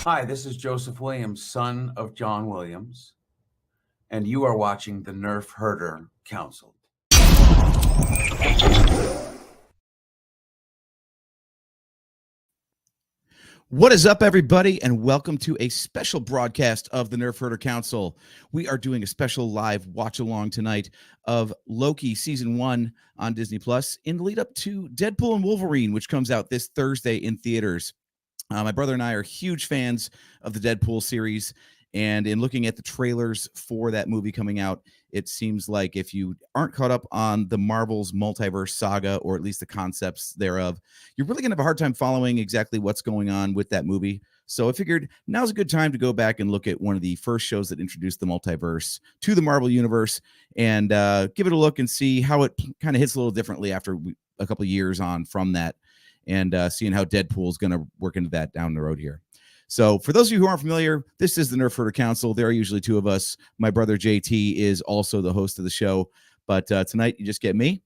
Hi, this is Joseph Williams, son of John Williams, and you are watching the Nerf Herder Council. What is up, everybody, and welcome to a special broadcast of the Nerf Herder Council. We are doing a special live watch-along tonight of Loki Season 1 on Disney Plus in the lead up to Deadpool and Wolverine, which comes out this Thursday in theaters. My brother and I are huge fans of the Deadpool series, and in looking at the trailers for that movie coming out, it seems like if you aren't caught up on the Marvel's Multiverse Saga, or at least the concepts thereof, you're really going to have a hard time following exactly what's going on with that movie. So I figured now's a good time to go back and look at one of the first shows that introduced the multiverse to the Marvel Universe and give it a look and see how it kind of hits a little differently after a couple of years on from that, and seeing how Deadpool is going to work into that down the road here. So for those of you who aren't familiar, this is the Nerf Herder Council. There are usually two of us. My brother JT is also the host of the show, but tonight you just get me.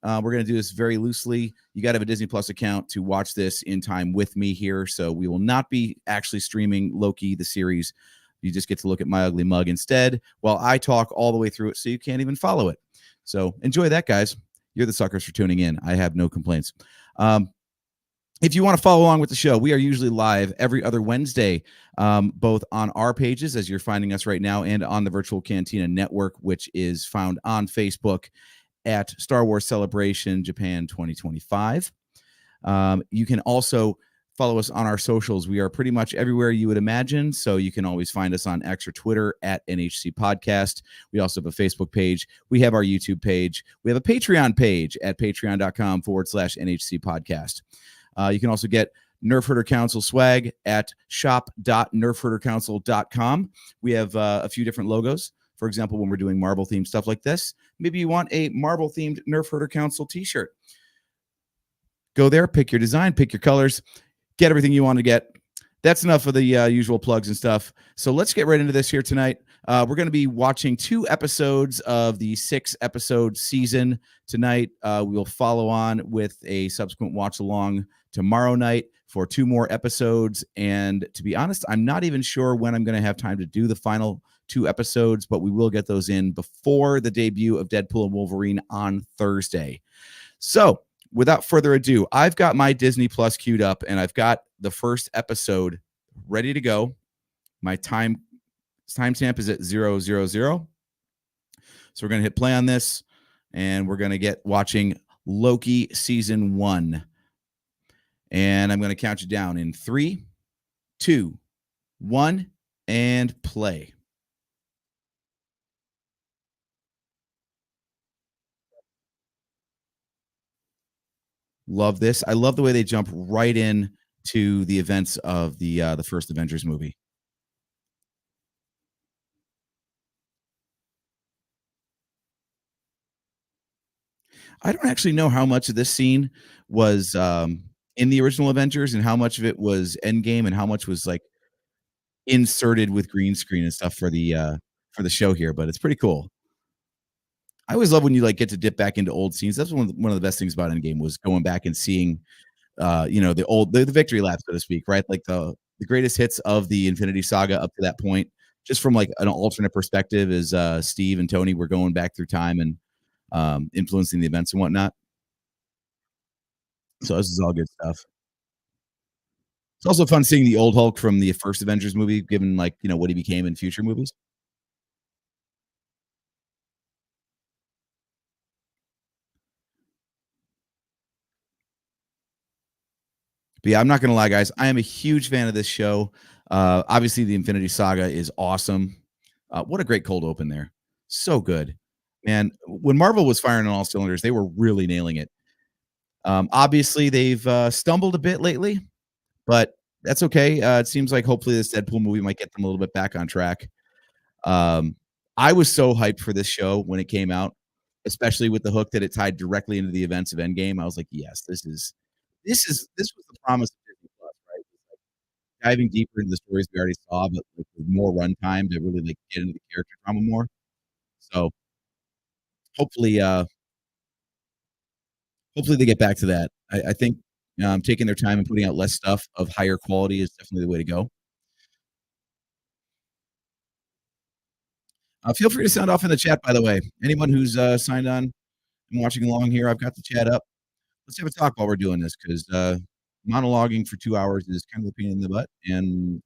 We're going to do this very loosely. You got to have a Disney Plus account to watch this in time with me here. So we will not be actually streaming Loki, the series. You just get to look at my ugly mug instead while I talk all the way through it so you can't even follow it. So enjoy that, guys. You're the suckers for tuning in. I have no complaints. If you want to follow along with the show, we are usually live every other Wednesday, both on our pages, as you're finding us right now, and on the Virtual Cantina Network, which is found on Facebook at Star Wars Celebration Japan 2025. You can also follow us on our socials. We are pretty much everywhere you would imagine, so you can always find us on X or Twitter at NHC Podcast. We also have a Facebook page. We have our YouTube page. We have a Patreon page at patreon.com/NHC Podcast. You can also get Nerf Herder Council swag at shop.nerfherdercouncil.com. We have a few different logos. For example, when we're doing Marvel-themed stuff like this, maybe you want a Marvel-themed Nerf Herder Council t-shirt. Go there, pick your design, pick your colors, get everything you want to get. That's enough of the usual plugs and stuff. So let's get right into this here tonight. We're going to be watching 2 episodes of the 6-episode season tonight. We will follow on with a subsequent watch-along tomorrow night for 2 more episodes. And to be honest, I'm not even sure when I'm going to have time to do the final 2 episodes, but we will get those in before the debut of Deadpool and Wolverine on Thursday. So without further ado, I've got my Disney Plus queued up, and I've got the first episode ready to go. My timestamp is at 000. So we're going to hit play on this, and we're going to get watching Loki Season 1. And I'm going to count you down in 3, 2, 1, and play. Love this. I love the way they jump right in to the events of the first Avengers movie. I don't actually know how much of this scene was in the original Avengers and how much of it was Endgame and how much was like inserted with green screen and stuff for the show here, but it's pretty cool. I always love when you like get to dip back into old scenes. That's one of the best things about Endgame was going back and seeing the victory lap, so to speak, right? Like the greatest hits of the Infinity Saga up to that point, just from like an alternate perspective, as Steve and Tony were going back through time and influencing the events and whatnot. So this is all good stuff. It's also fun seeing the old Hulk from the first Avengers movie, given like what he became in future movies. But yeah, I'm not gonna lie, guys. I am a huge fan of this show. Obviously, the Infinity Saga is awesome. What a great cold open there. So good. And when Marvel was firing on all cylinders, they were really nailing it. Obviously, they've stumbled a bit lately, but that's okay. It seems like hopefully this Deadpool movie might get them a little bit back on track. I was so hyped for this show when it came out, especially with the hook that it tied directly into the events of Endgame. I was like, yes, this was the promise of Disney Plus, right? Diving deeper into the stories we already saw, but like, with more runtime to really like get into the character drama more. So hopefully, hopefully they get back to that. I think taking their time and putting out less stuff of higher quality is definitely the way to go. Feel free to sound off in the chat, by the way. Anyone who's signed on and watching along here, I've got the chat up. Let's have a talk while we're doing this because monologuing for 2 hours is kind of a pain in the butt, and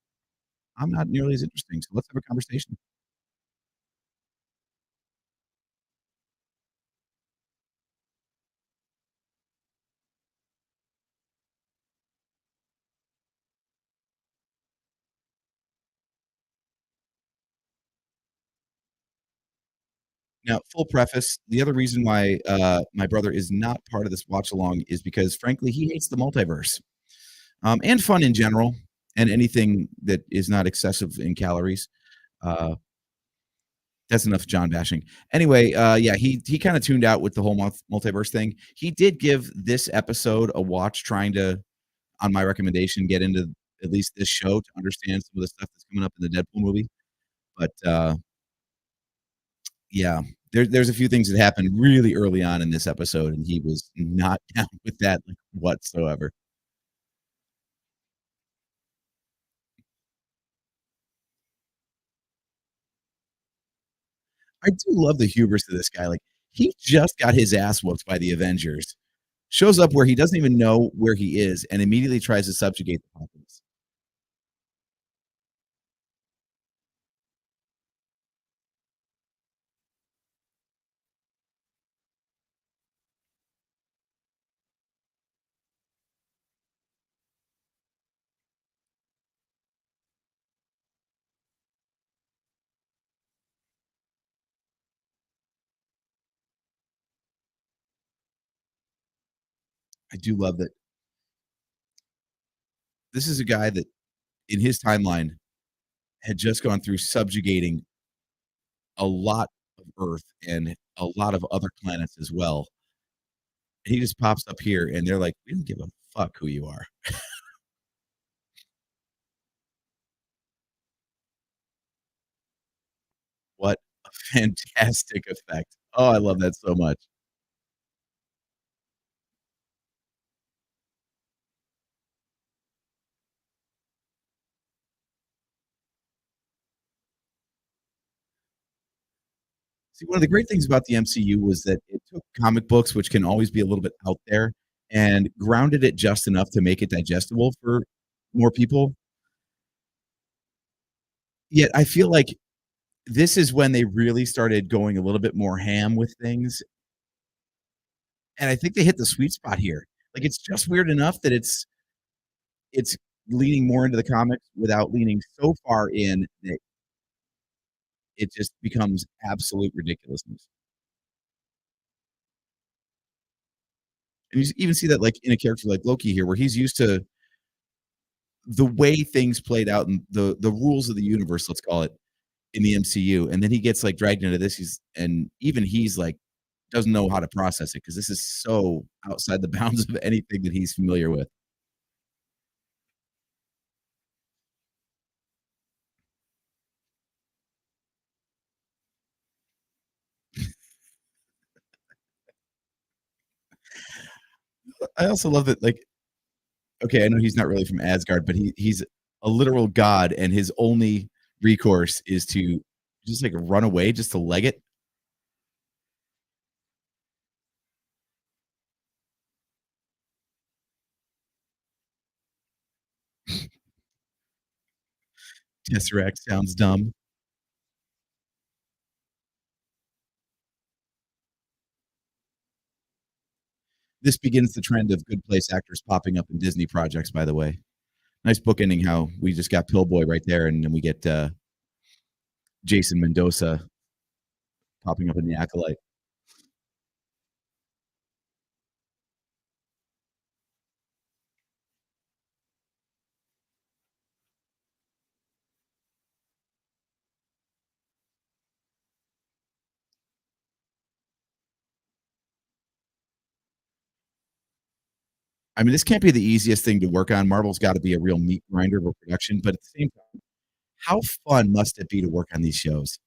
I'm not nearly as interesting. So let's have a conversation. Now, full preface, the other reason why, my brother is not part of this watch along is because, frankly, he hates the multiverse, and fun in general, and anything that is not excessive in calories. Uh, that's enough John bashing. Anyway, yeah, he kinda tuned out with the whole multiverse thing. He did give this episode a watch trying to, on my recommendation, get into at least this show to understand some of the stuff that's coming up in the Deadpool movie, but, yeah, there's a few things that happened really early on in this episode, and he was not down with that, like, whatsoever. I do love the hubris of this guy, like, he just got his ass whooped by the Avengers, shows up where he doesn't even know where he is, and immediately tries to subjugate the populace. I do love that this is a guy that, in his timeline, had just gone through subjugating a lot of Earth and a lot of other planets as well. He just pops up here, and they're like, "We don't give a fuck who you are." What a fantastic effect. Oh, I love that so much. See, one of the great things about the MCU was that it took comic books, which can always be a little bit out there, and grounded it just enough to make it digestible for more people. Yet I feel like this is when they really started going a little bit more ham with things, and I think they hit the sweet spot here. Like, it's just weird enough that it's leaning more into the comics without leaning so far in that it just becomes absolute ridiculousness. And you even see that, like, in a character like Loki here, where he's used to the way things played out and the rules of the universe, let's call it, in the MCU, and then he gets, like, dragged into this, and even he's, like, doesn't know how to process it because this is so outside the bounds of anything that he's familiar with. I also love that, like, okay, I know he's not really from Asgard, but he's a literal god, and his only recourse is to just, like, run away just to leg it. Tesseract sounds dumb. This begins the trend of good place actors popping up in Disney projects, by the way. Nice bookending how we just got Pillboy right there, and then we get, Jason Mendoza popping up in The Acolyte. I mean, this can't be the easiest thing to work on. Marvel's gotta be a real meat grinder of a production, but at the same time, how fun must it be to work on these shows?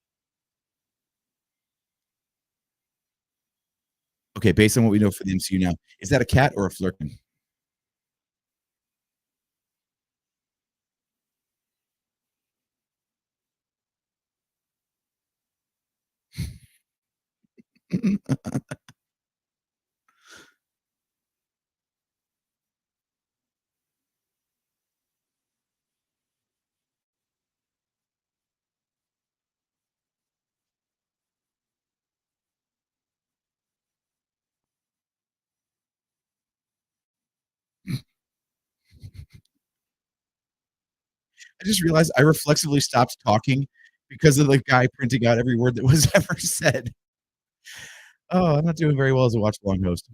Okay, based on what we know for the MCU now, is that a cat or a flirkin? I just realized I reflexively stopped talking because of the guy printing out every word that was ever said. Oh, I'm not doing very well as a watch-along host.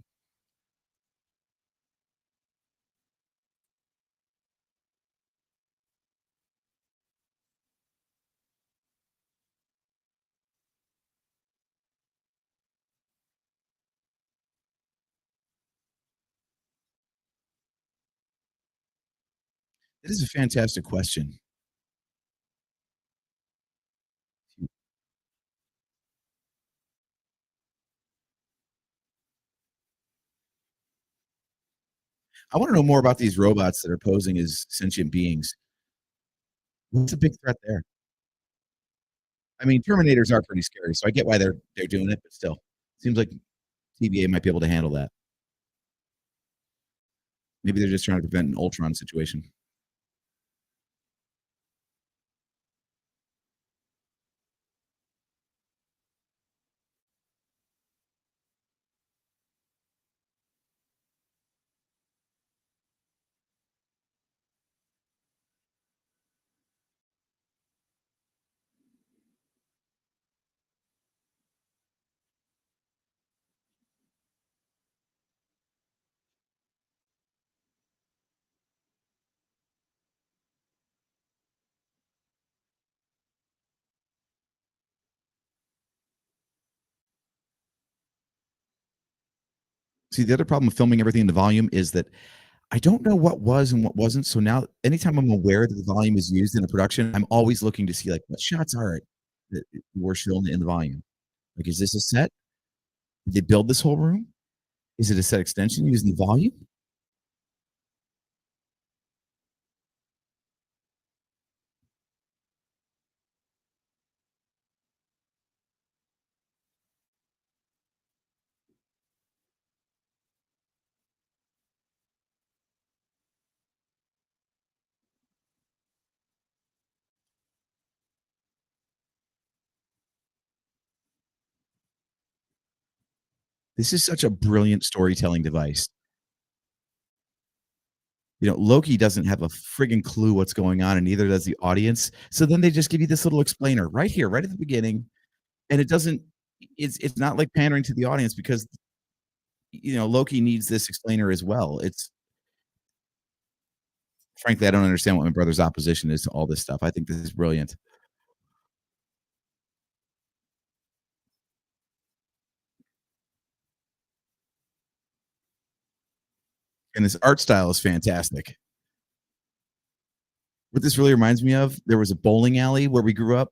It is a fantastic question. I wanna know more about these robots that are posing as sentient beings. What's the big threat there? I mean, Terminators are pretty scary, so I get why they're doing it, but still, seems like TVA might be able to handle that. Maybe they're just trying to prevent an Ultron situation. See, the other problem with filming everything in the volume is that I don't know what was and what wasn't, so now anytime I'm aware that the volume is used in a production, I'm always looking to see, like, what shots are it that were shown in the volume? Like, is this a set? Did they build this whole room? Is it a set extension using the volume? This is such a brilliant storytelling device. You know, Loki doesn't have a frigging clue what's going on, and neither does the audience. So then they just give you this little explainer right here, right at the beginning, and it doesn't. It's not like pandering to the audience because Loki needs this explainer as well. It's frankly I don't understand what my brother's opposition is to all this stuff. I think this is brilliant, and this art style is fantastic. What this really reminds me of, there was a bowling alley where we grew up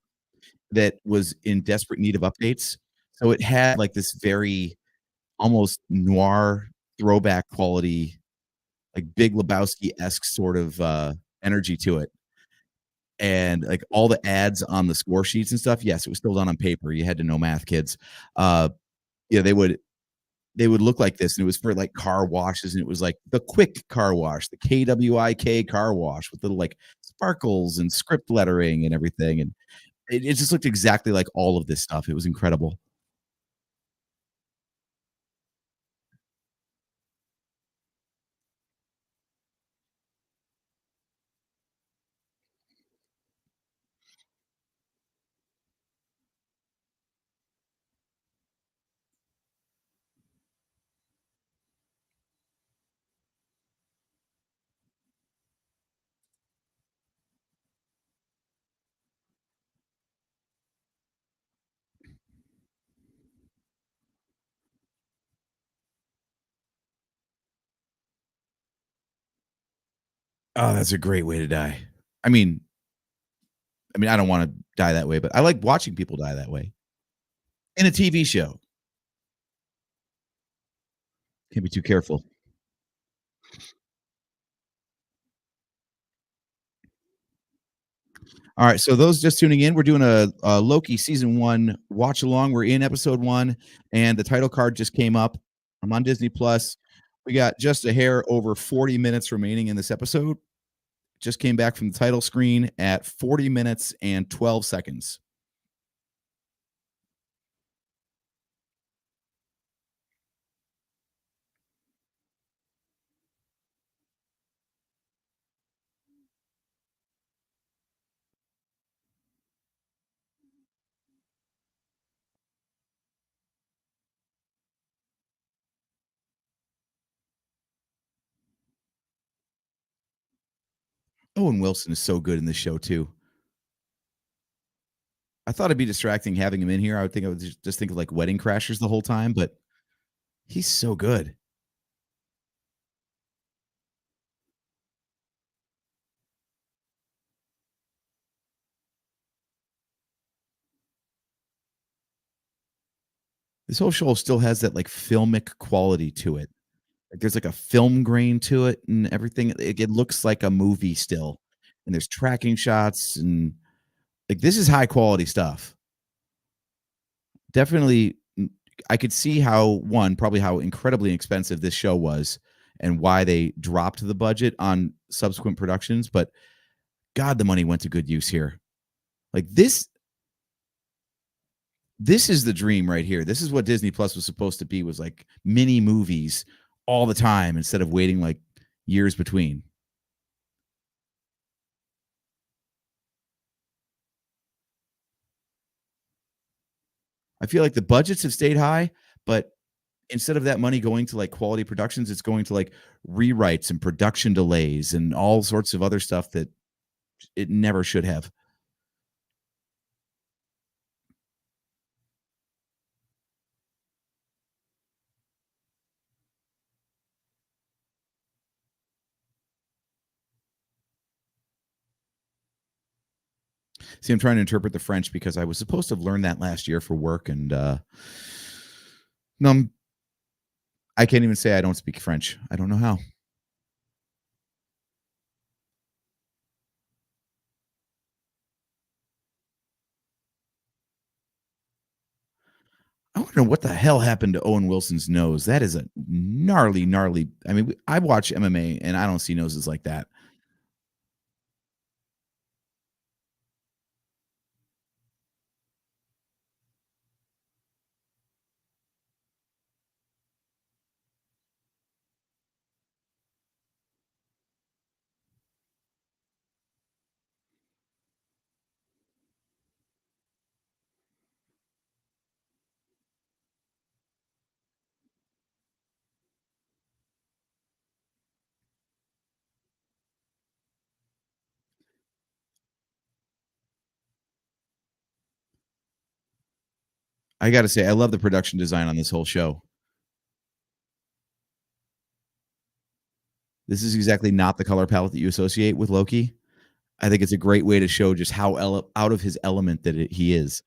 that was in desperate need of updates. So it had like this very almost noir throwback quality, like Big Lebowski-esque sort of energy to it. And like all the ads on the score sheets and stuff, yes, it was still done on paper. You had to know math, kids. Uh, yeah, they would look like this, and it was for like car washes, and it was like the quick car wash, the KWIK car wash with little like sparkles and script lettering and everything. And it just looked exactly like all of this stuff. It was incredible. Oh, that's a great way to die. I mean, I don't want to die that way, but I like watching people die that way in a TV show. Can't be too careful. All right, so those just tuning in, we're doing a Loki season 1 watch along. We're in episode 1, and the title card just came up. I'm on Disney Plus. We got just a hair over 40 minutes remaining in this episode. Just came back from the title screen at 40 minutes and 12 seconds. Owen Wilson is so good in this show too. I thought it'd be distracting having him in here. I would think I would just think of like Wedding Crashers the whole time, but he's so good. This whole show still has that like filmic quality to it. Like there's like a film grain to it and everything. It looks like a movie still. And there's tracking shots and like this is high quality stuff. Definitely I could see how one, probably how incredibly expensive this show was and why they dropped the budget on subsequent productions, but God, the money went to good use here. Like this is the dream right here. This is what Disney Plus was supposed to be, was like mini movies all the time instead of waiting like years between. I feel like the budgets have stayed high, but instead of that money going to like quality productions, it's going to like rewrites and production delays and all sorts of other stuff that it never should have. See, I'm trying to interpret the French because I was supposed to have learned that last year for work, and no, I can't even say I don't speak French. I don't know how. I wonder what the hell happened to Owen Wilson's nose. That is a gnarly, gnarly. I mean, I watch MMA and I don't see noses like that. I got to say, I love the production design on this whole show. This is exactly not the color palette that you associate with Loki. I think it's a great way to show just how out of his element that he is.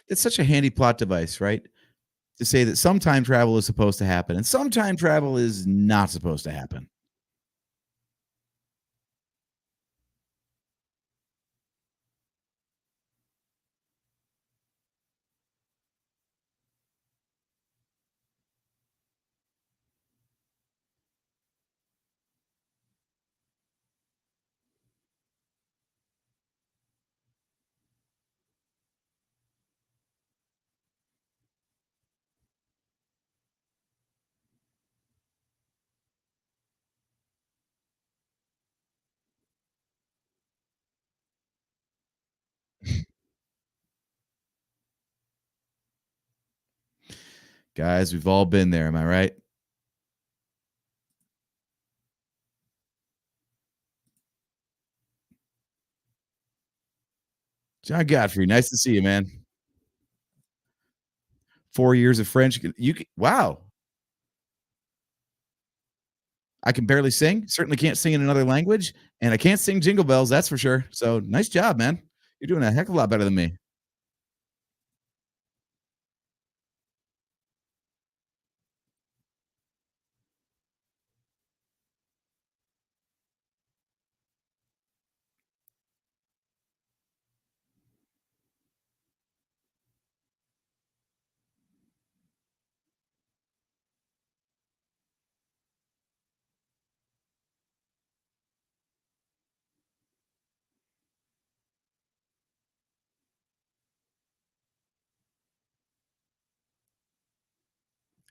It's such a handy plot device, right? To say that some time travel is supposed to happen and some time travel is not supposed to happen. Guys, we've all been there. Am I right? John Godfrey, nice to see you, man. 4 years of French. Wow. I can barely sing. Certainly can't sing in another language, and I can't sing Jingle Bells. That's for sure. So nice job, man. You're doing a heck of a lot better than me.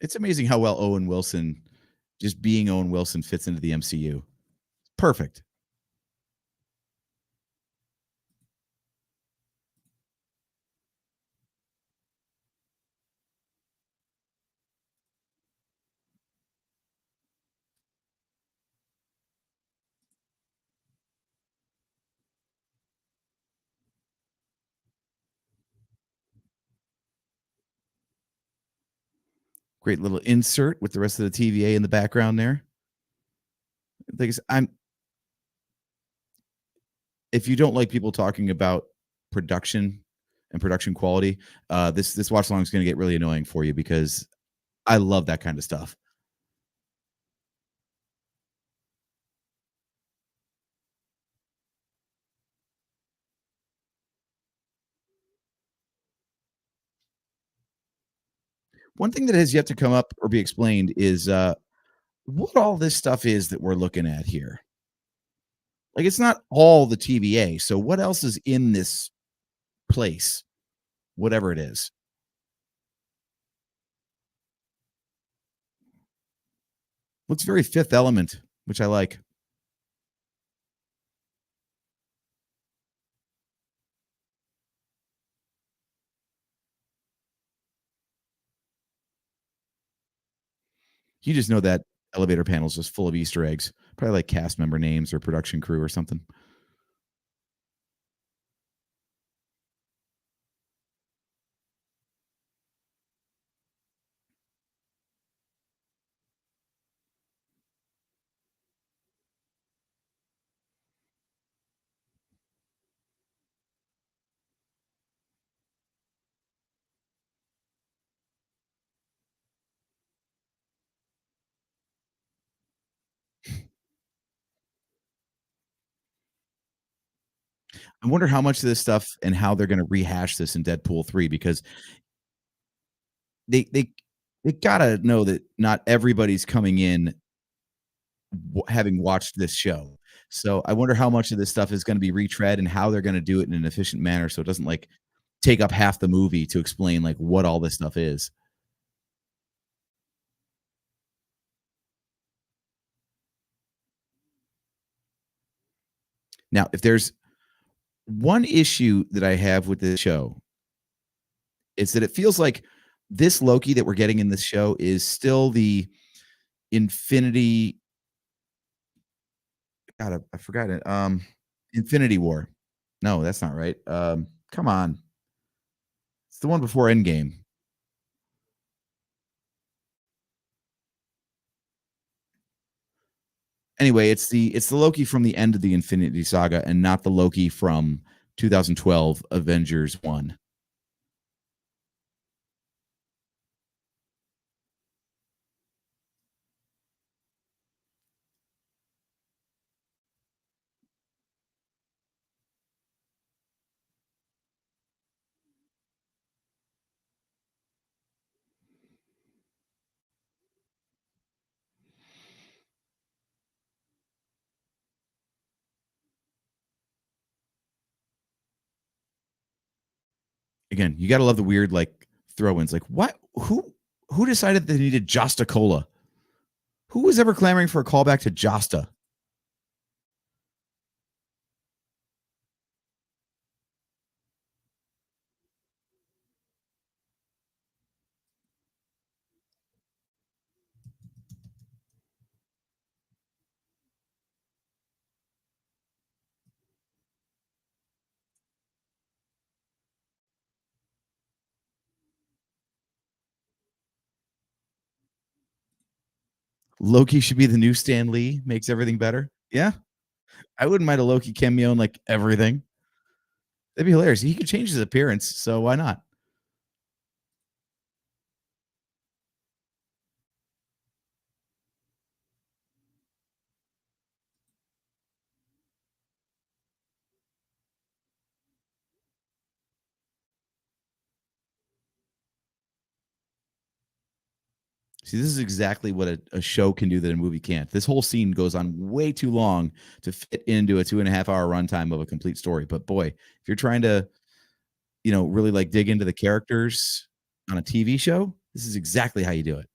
It's amazing how well Owen Wilson, just being Owen Wilson, fits into the MCU. Perfect. Great little insert with the rest of the TVA in the background there. Like I said, if you don't like people talking about production and production quality, this watch along is going to get really annoying for you because I love that kind of stuff. One thing that has yet to come up or be explained is what all this stuff is that we're looking at here. Like it's not all the TVA. So what else is in this place? Whatever it is. Looks very Fifth Element, which I like. You just know that elevator panel is just full of Easter eggs, probably like cast member names or production crew or something. I wonder how much of this stuff and how they're going to rehash this in Deadpool 3 because they they they gotta know that not everybody's coming in having watched this show. So I wonder how much of this stuff is going to be retread and how they're going to do it in an efficient manner so it doesn't like take up half the movie to explain like what all this stuff is. Now, if there's one issue that I have with this show, it's that it feels like this Loki that we're getting in this show is still the Infinity. God, I forgot it. Infinity War. No, that's not right. Come on, it's the one before Endgame. Anyway, it's the Loki from the end of the Infinity Saga, and not the Loki from 2012 Avengers One. Again, you got to love the weird like throw-ins. Like what? Who decided they needed Josta Cola? Who was ever clamoring for a callback to Josta? Loki should be the new Stan Lee, makes everything better. Yeah, I wouldn't mind a Loki cameo in like everything. That'd be hilarious. He could change his appearance, so why not? See, this is exactly what a show can do that a movie can't. This whole scene goes on way too long to fit into a 2.5 hour runtime of a complete story. But boy, if you're trying to, really like dig into the characters on a TV show, this is exactly how you do it.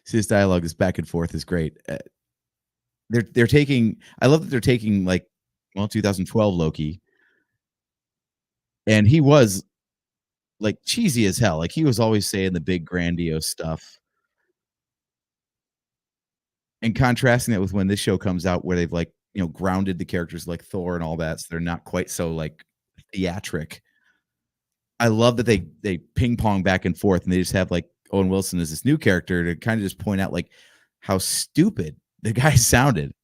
See, this dialogue, this back and forth is great. They're taking. I love that they're taking like, 2012 Loki, and he was like cheesy as hell. Like he was always saying the big grandiose stuff, and contrasting that with when this show comes out, where they've like grounded the characters like Thor and all that, so they're not quite so like theatric. I love that they ping pong back and forth, and they just have like Owen Wilson as this new character to kind of just point out like how stupid the guy sounded.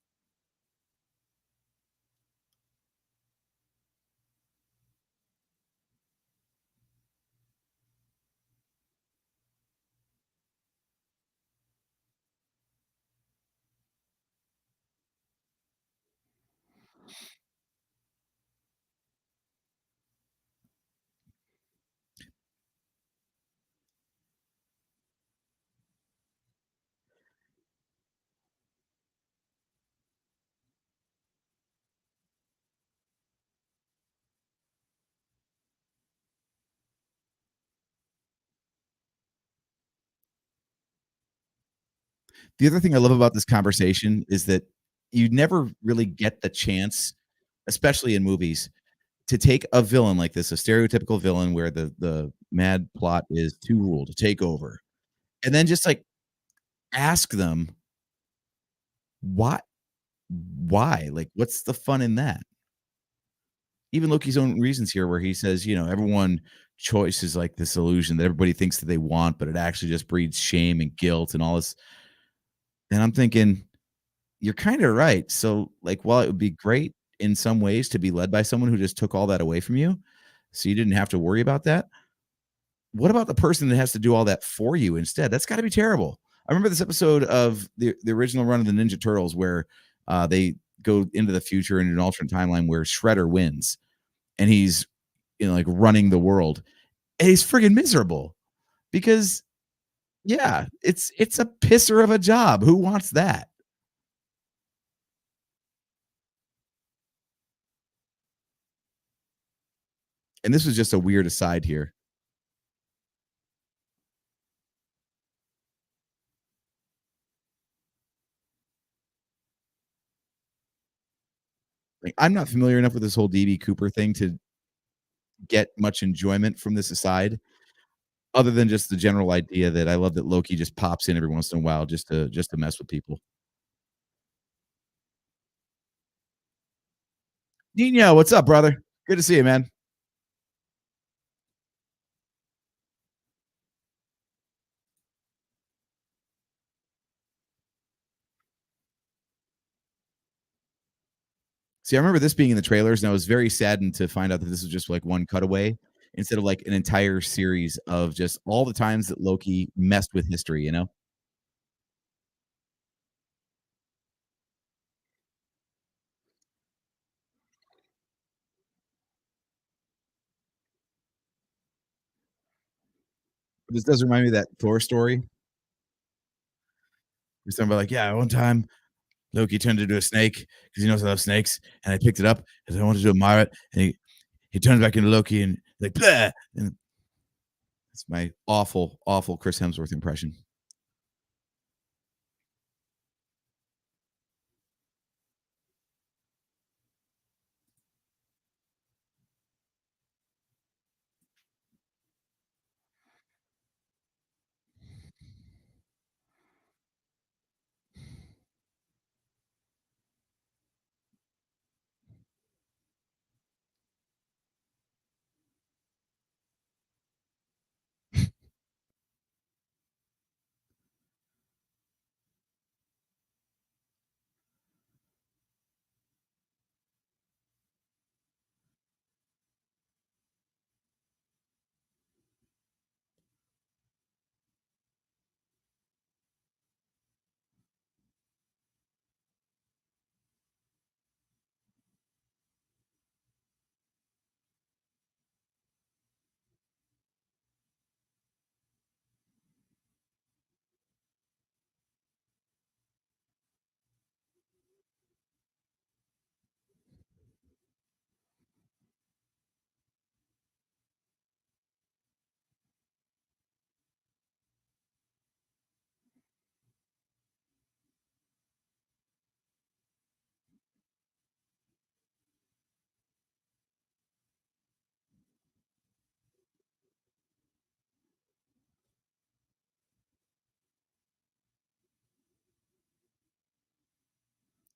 The other thing I love about this conversation is that you never really get the chance, especially in movies, to take a villain like this, a stereotypical villain where the mad plot is to rule, to take over, and then just like ask them why like what's the fun in that? Even Loki's own reasons here where he says, everyone choice is like this illusion that everybody thinks that they want, but it actually just breeds shame and guilt and all this. And I'm thinking, you're kind of right. So, like, while it would be great in some ways to be led by someone who just took all that away from you, so you didn't have to worry about that, what about the person that has to do all that for you instead? That's got to be terrible. I remember this episode of the original run of the Ninja Turtles where they go into the future in an alternate timeline where Shredder wins and he's like running the world. And he's friggin' miserable because yeah, it's a pisser of a job. Who wants that? And this was just a weird aside here. Like, I'm not familiar enough with this whole DB Cooper thing to get much enjoyment from this aside, other than just the general idea that I love that Loki just pops in every once in a while just to mess with people. Nino, what's up, brother? Good to see you, man. See, I remember this being in the trailers, and I was very saddened to find out that this was just like one cutaway instead of like an entire series of just all the times that Loki messed with history, you know? This does remind me of that Thor story. Where somebody like, yeah, one time Loki turned into a snake because he knows I love snakes, and I picked it up because I wanted to admire it, and he turned back into Loki and like, blah! And it's my awful, awful Chris Hemsworth impression.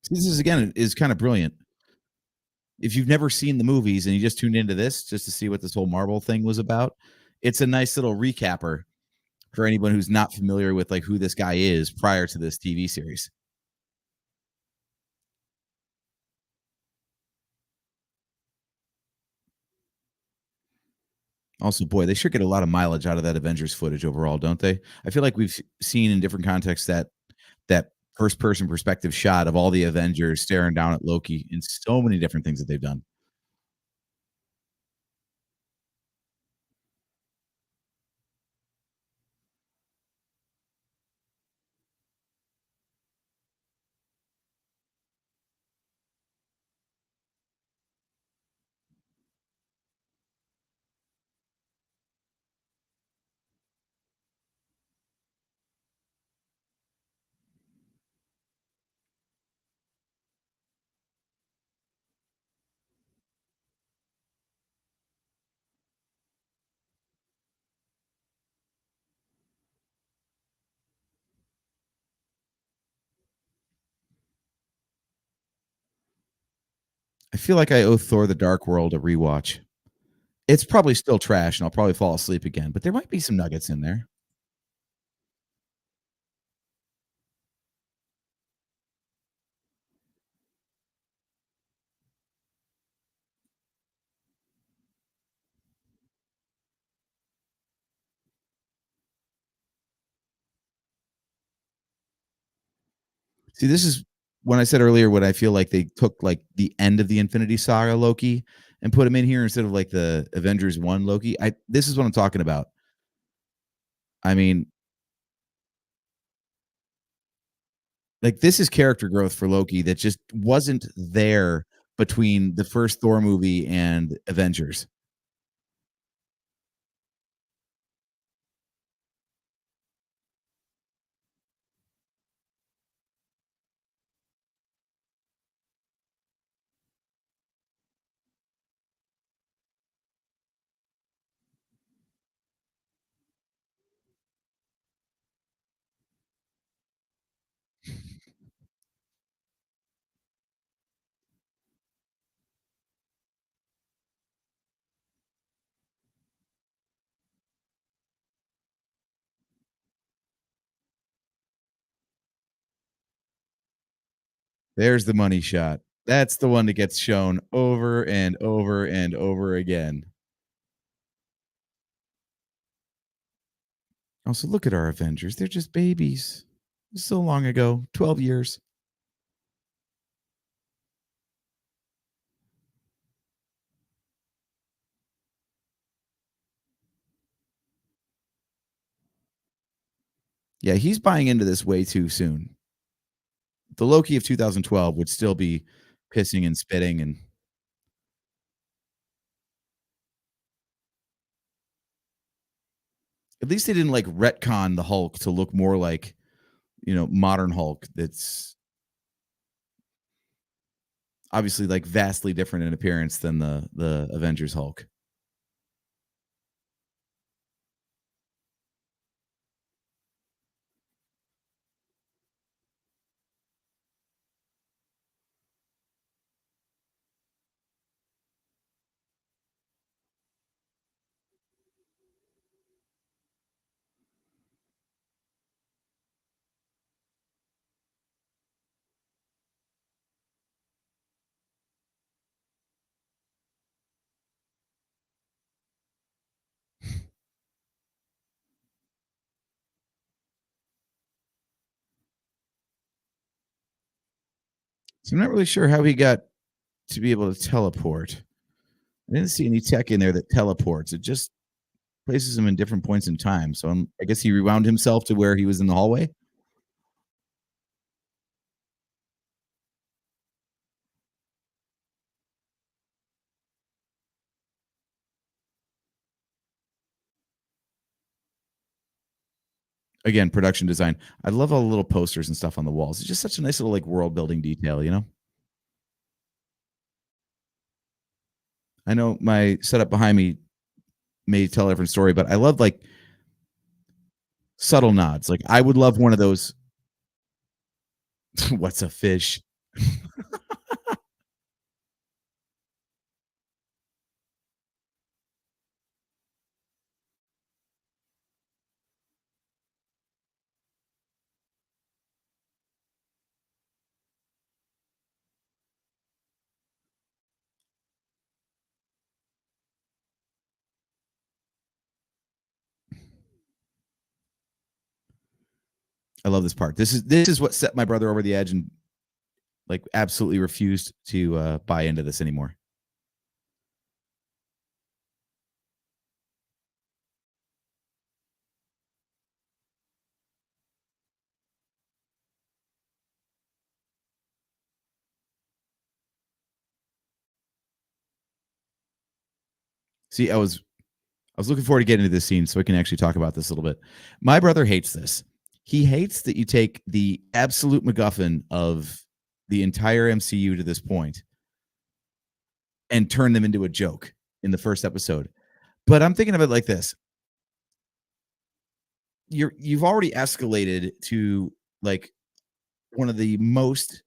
See, this is again is kind of brilliant. If you've never seen the movies and you just tuned into this just to see what this whole Marvel thing was about, it's a nice little recapper for anyone who's not familiar with like who this guy is prior to this TV series. Also, boy, they sure get a lot of mileage out of that Avengers footage overall, don't they? I feel like we've seen in different contexts that first person perspective shot of all the Avengers staring down at Loki in so many different things that they've done. I feel like I owe Thor: The Dark World a rewatch. It's probably still trash, and I'll probably fall asleep again, but there might be some nuggets in there. See, this is when I said earlier what I feel like they took like the end of the Infinity Saga Loki and put him in here instead of like the Avengers 1 Loki. I This is what I'm talking about. I mean, like this is character growth for Loki that just wasn't there between the first Thor movie and Avengers. There's the money shot. That's the one that gets shown over and over and over again. Also, look at our Avengers. They're just babies. So long ago, 12 years. Yeah, he's buying into this way too soon. The Loki of 2012 would still be pissing and spitting, and at least they didn't like retcon the Hulk to look more like, modern Hulk that's obviously like vastly different in appearance than the Avengers Hulk. So I'm not really sure how he got to be able to teleport. I didn't see any tech in there that teleports. It just places him in different points in time. So I guess he rewound himself to where he was in the hallway. Again, production design. I love all the little posters and stuff on the walls. It's just such a nice little like world building detail. I know my setup behind me may tell a different story, but I love like subtle nods. Like I would love one of those. What's a fish? I love this part. This is what set my brother over the edge and like absolutely refused to buy into this anymore. See, I was looking forward to getting into this scene so we can actually talk about this a little bit. My brother hates this. He hates that you take the absolute MacGuffin of the entire MCU to this point and turn them into a joke in the first episode. But I'm thinking of it like this. You've already escalated to like one of the most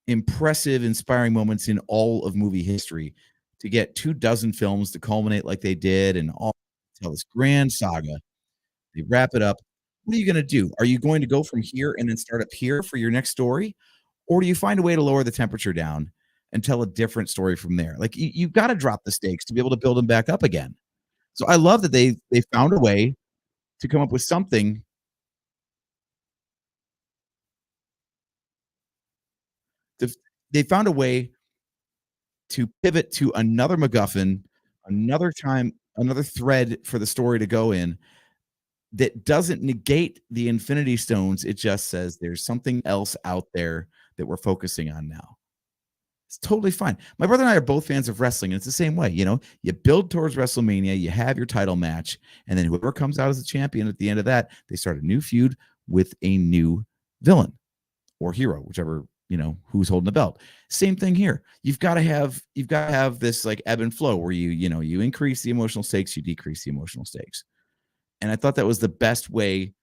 impressive, inspiring moments in all of movie history to get 24 films to culminate like they did and all tell this grand saga. They wrap it up. What are you going to do? Are you going to go from here and then start up here for your next story? Or do you find a way to lower the temperature down and tell a different story from there? Like you've got to drop the stakes to be able to build them back up again. So I love that they found a way to come up with something. To, they found a way to pivot to another MacGuffin, another time, another thread for the story to go in that doesn't negate the Infinity Stones. It just says there's something else out there that we're focusing on now. It's totally fine. My brother and I are both fans of wrestling, and it's the same way. You build towards WrestleMania, you have your title match, and then whoever comes out as the champion at the end of that, they start a new feud with a new villain or hero, whichever, who's holding the belt. Same thing here. You've got to have this like ebb and flow where you increase the emotional stakes, you decrease the emotional stakes. And I thought that was the best way.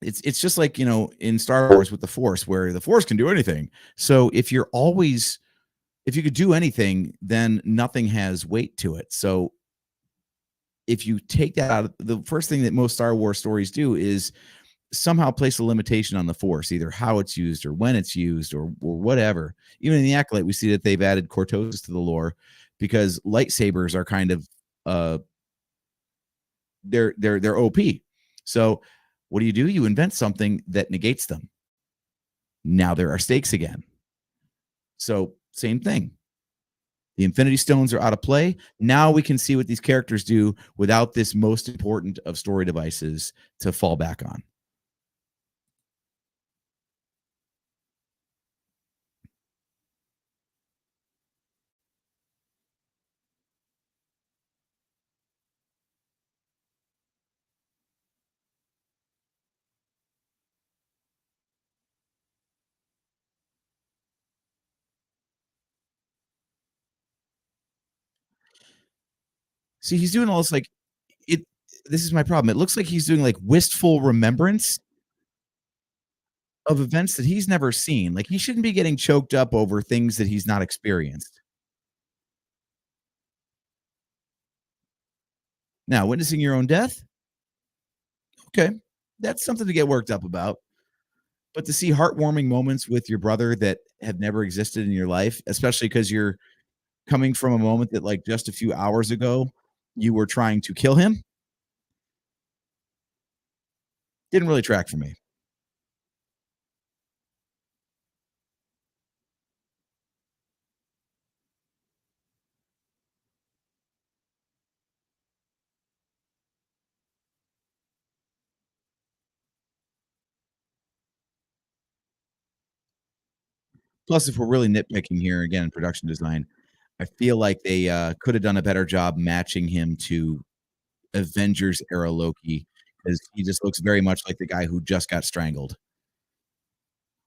It's just like, in Star Wars with the Force, where the Force can do anything. So if you could do anything, then nothing has weight to it. So if you take that out, the first thing that most Star Wars stories do is somehow place a limitation on the force, either how it's used or when it's used or whatever. Even in the Acolyte, we see that they've added cortosis to the lore because lightsabers are kind of uh they're OP. So what do? You invent something that negates them. Now there are stakes again. So same thing. The Infinity Stones are out of play. Now we can see what these characters do without this most important of story devices to fall back on. See, he's doing all this like it this is my problem. It looks like he's doing like wistful remembrance of events that he's never seen. Like he shouldn't be getting choked up over things that he's not experienced. Now, witnessing your own death, okay, that's something to get worked up about. But to see heartwarming moments with your brother that have never existed in your life, especially because you're coming from a moment that, like, just a few hours ago, you were trying to kill him, didn't really track for me. Plus, if we're really nitpicking here again in production design, I feel like they could have done a better job matching him to Avengers era Loki because he just looks very much like the guy who just got strangled,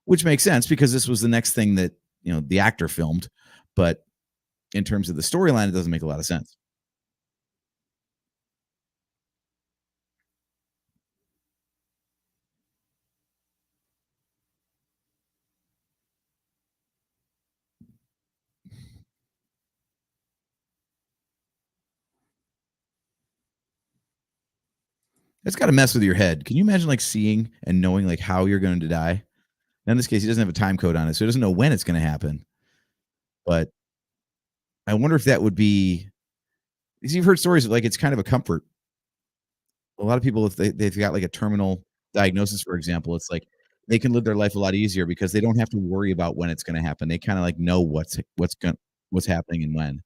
which makes sense because this was the next thing that the actor filmed. But in terms of the storyline, it doesn't make a lot of sense. It's got to mess with your head. Can you imagine like seeing and knowing like how you're going to die? Now, in this case, he doesn't have a time code on it, so he doesn't know when it's going to happen. But I wonder if that would be. Because you've heard stories of like it's kind of a comfort. A lot of people, if they've got like a terminal diagnosis, for example, it's like they can live their life a lot easier because they don't have to worry about when it's going to happen. They kind of like know what's happening and when.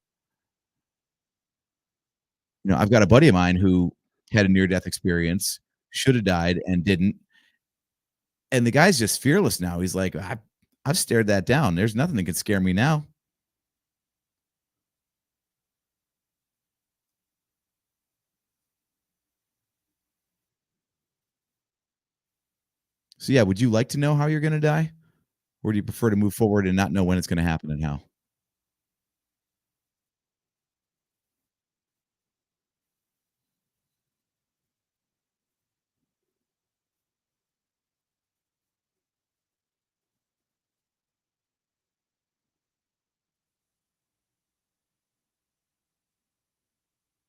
I've got a buddy of mine who had a near death experience, should have died and didn't, and the guy's just fearless now. He's like, I've stared that down. There's nothing that can scare me now. So yeah, would you like to know how you're going to die, or do you prefer to move forward and not know when it's going to happen and how?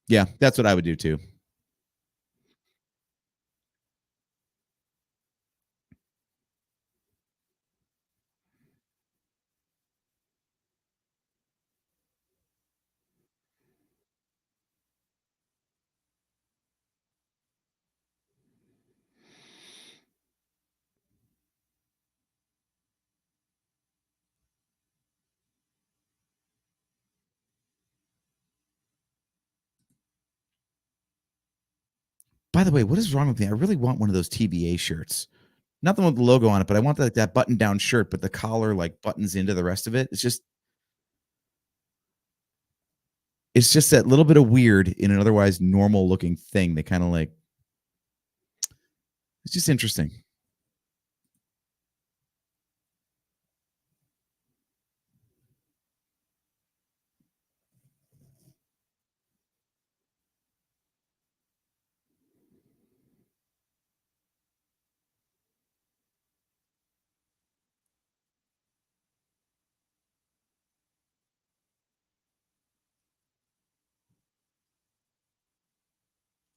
Yeah, that's what I would do too. By the way, what is wrong with me? I really want one of those TBA shirts. Not the one with the logo on it, but I want like that button down shirt, but the collar like buttons into the rest of it. It's just that little bit of weird in an otherwise normal looking thing. They kind of like it's just interesting.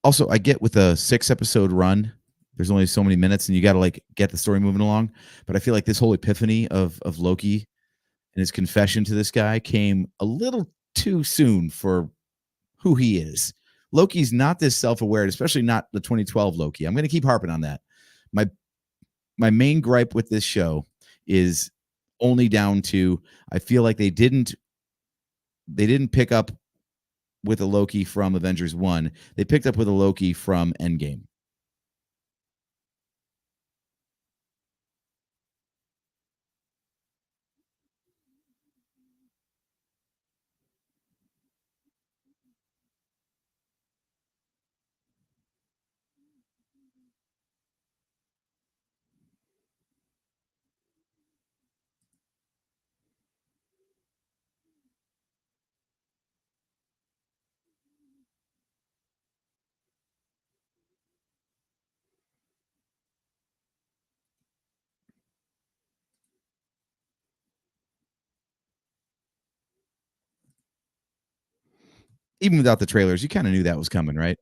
Also, I get with a 6 episode run, There's only so many minutes, and you got to like get the story moving along. But I feel like this whole epiphany of Loki and his confession to this guy came a little too soon for who he is. Loki's not this self-aware, especially not the 2012 Loki. I'm going to keep harping on that. My my main gripe with this show is only down to I feel like they didn't pick up with a Loki from Avengers 1. They picked up with a Loki from Endgame. Even without the trailers, you kind of knew that was coming, right?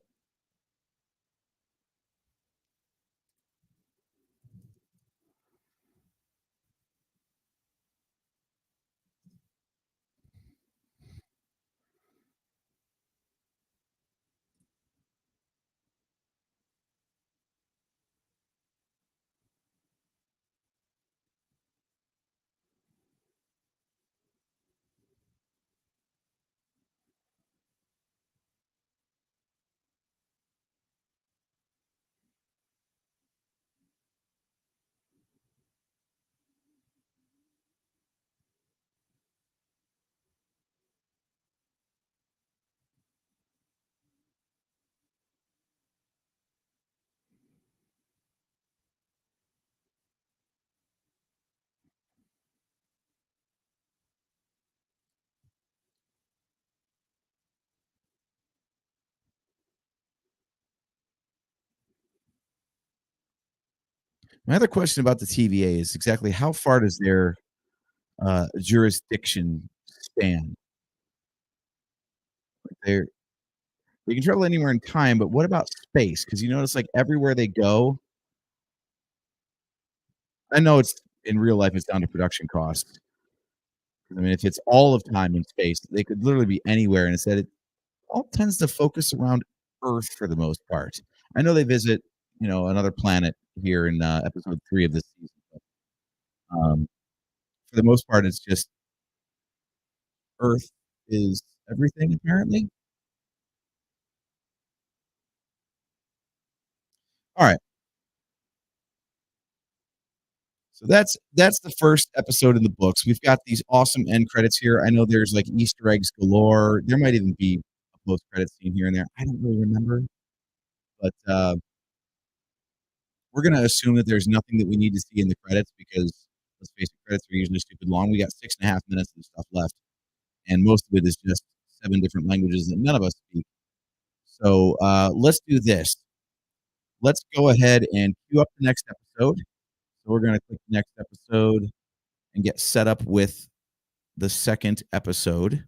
My other question about the TVA is exactly how far does their jurisdiction span? They're they can travel anywhere in time, but what about space? Because you notice like everywhere they go, I know it's in real life it's down to production costs. I mean, if it's all of time and space, they could literally be anywhere, and instead it all tends to focus around Earth for the most part. I know they visit, another planet here in episode 3 of this season. For the most part, it's just Earth is everything apparently. All right. So that's the first episode in the books. We've got these awesome end credits here. I know there's like Easter eggs galore. There might even be a post credit scene here and there. I don't really remember, but we're gonna assume that there's nothing that we need to see in the credits because let's face it, credits are usually stupid long. We got 6.5 minutes of stuff left, and most of it is just 7 different languages that none of us speak. So let's do this. Let's go ahead and queue up the next episode. So we're gonna click next episode and get set up with the second episode.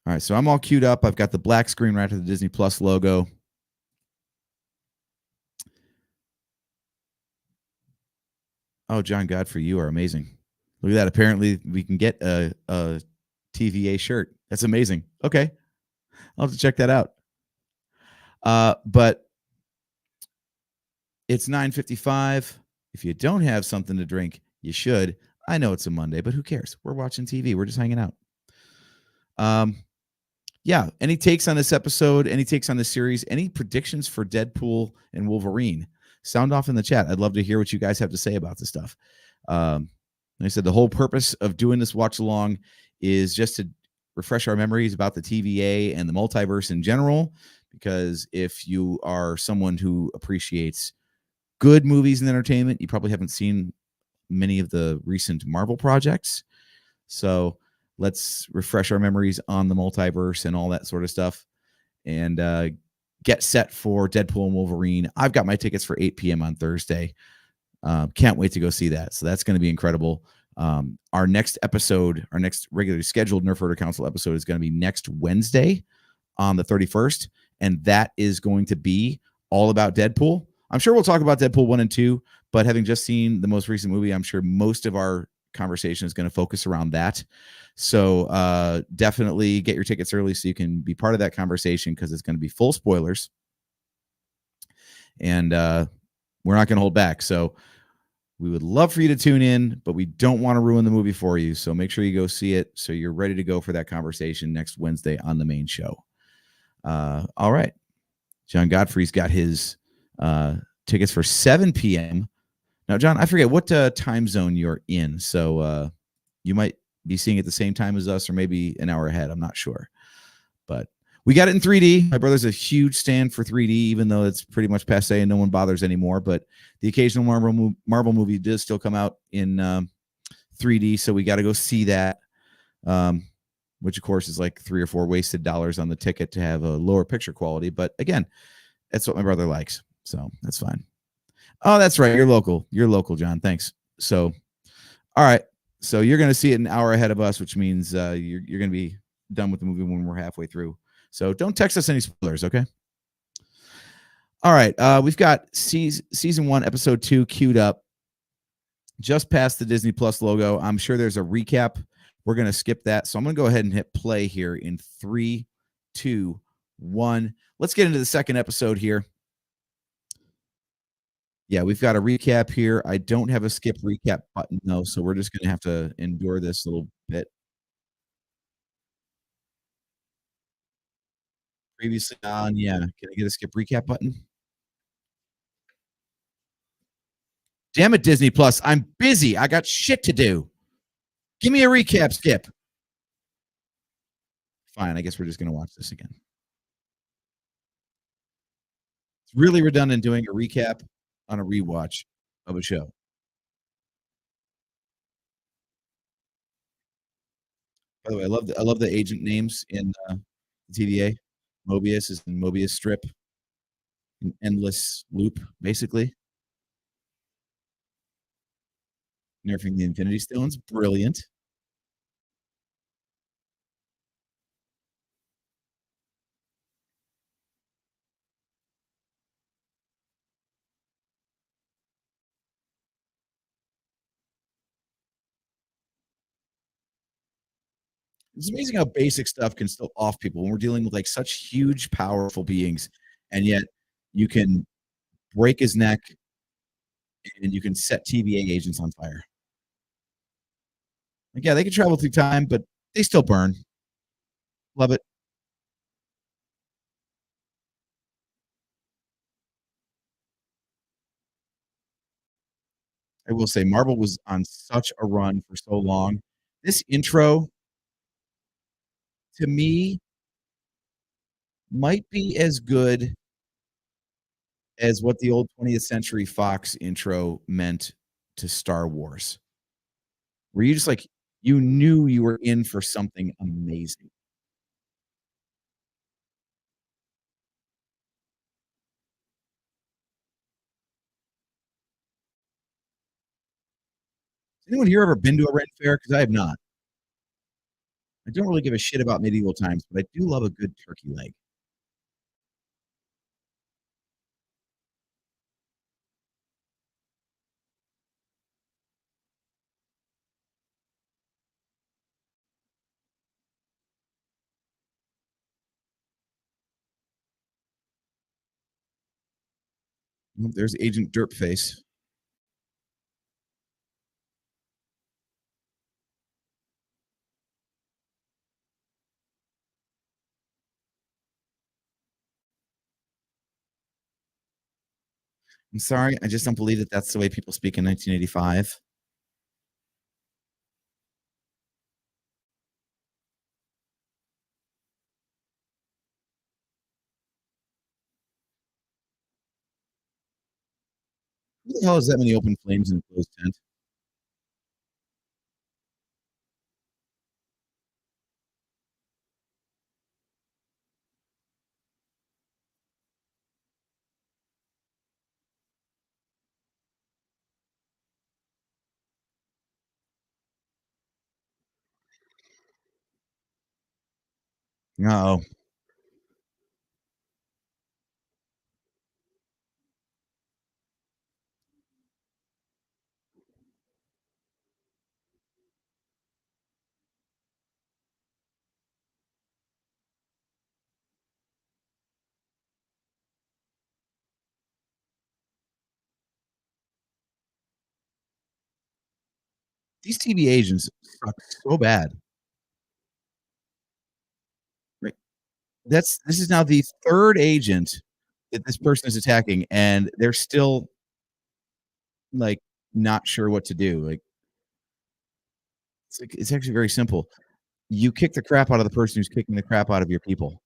All right, so I'm all queued up. I've got the black screen right to the Disney Plus logo. Oh, John Godfrey, you are amazing. Look at that. Apparently, we can get a TVA shirt. That's amazing. Okay, I'll have to check that out. But it's 9:55. If you don't have something to drink, you should. I know it's a Monday, but who cares? We're watching TV. We're just hanging out. Yeah. Any takes on this episode? Any takes on this series? Any predictions for Deadpool and Wolverine? Sound off in the chat. I'd love to hear what you guys have to say about this stuff. Like I said, the whole purpose of doing this watch along is just to refresh our memories about the TVA and the multiverse in general. Because if you are someone who appreciates good movies and entertainment, you probably haven't seen many of the recent Marvel projects. So let's refresh our memories on the multiverse and all that sort of stuff and get set for Deadpool and Wolverine. I've got my tickets for 8 p.m. on Thursday. Can't wait to go see that. So that's going to be incredible. Our next episode, our next regularly scheduled Nerf Herder Council episode is going to be next Wednesday on the 31st. And that is going to be all about Deadpool. I'm sure we'll talk about Deadpool 1 and 2, but having just seen the most recent movie, I'm sure most of our conversation is going to focus around that. So definitely get your tickets early so you can be part of that conversation, because it's going to be full spoilers. And we're not going to hold back. So we would love for you to tune in, but we don't want to ruin the movie for you. So make sure you go see it so you're ready to go for that conversation next Wednesday on the main show. All right. John Godfrey's got his tickets for 7 p.m. Now, John, I forget what time zone you're in. So you might be seeing it at the same time as us, or maybe an hour ahead. I'm not sure. But we got it in 3D. My brother's a huge stand for 3D, even though it's pretty much passe and no one bothers anymore. But the occasional Marvel movie does still come out in 3D, so we got to go see that. Which of course is like $3 or $4 wasted dollars on the ticket to have a lower picture quality. But again, that's what my brother likes, so that's fine. Oh, that's right. You're local. You're local, John. Thanks. So, all right. So you're going to see it an hour ahead of us, which means you're going to be done with the movie when we're halfway through. So don't text us any spoilers, okay? All right. We've got season 1, episode 2 queued up. Just past the Disney Plus logo. I'm sure there's a recap. We're going to skip that. So I'm going to go ahead and hit play here in 3, 2, 1. Let's get into the second episode here. Yeah, we've got a recap here. I don't have a skip recap button, though, so we're just going to have to endure this a little bit. Previously on, yeah. Can I get a skip recap button? Damn it, Disney Plus. I'm busy. I got shit to do. Give me a recap, Skip. Fine. I guess we're just going to watch this again. It's really redundant doing a recap on a rewatch of a show. By the way, I love the agent names in TVA. Mobius is in Mobius Strip, an endless loop, basically. Nerfing the Infinity Stones, brilliant. It's amazing how basic stuff can still off people when we're dealing with like such huge, powerful beings, and yet you can break his neck and you can set TVA agents on fire. Like, yeah, they can travel through time, but they still burn. Love it. I will say Marvel was on such a run for so long. This intro to me might be as good as what the old 20th Century Fox intro meant to Star Wars. Where you just like you knew you were in for something amazing. Has anyone here ever been to a Ren fair? Because I have not. I don't really give a shit about medieval times, but I do love a good turkey leg. Oh, there's Agent Derpface. I'm sorry, I just don't believe that that's the way people speak in 1985. Who the hell is that many open flames in a closed tent? Uh-oh. These TV agents suck so bad. Right. This is now the 3rd agent that this person is attacking, and they're still, like, not sure what to do. Like, it's actually very simple. You kick the crap out of the person who's kicking the crap out of your people.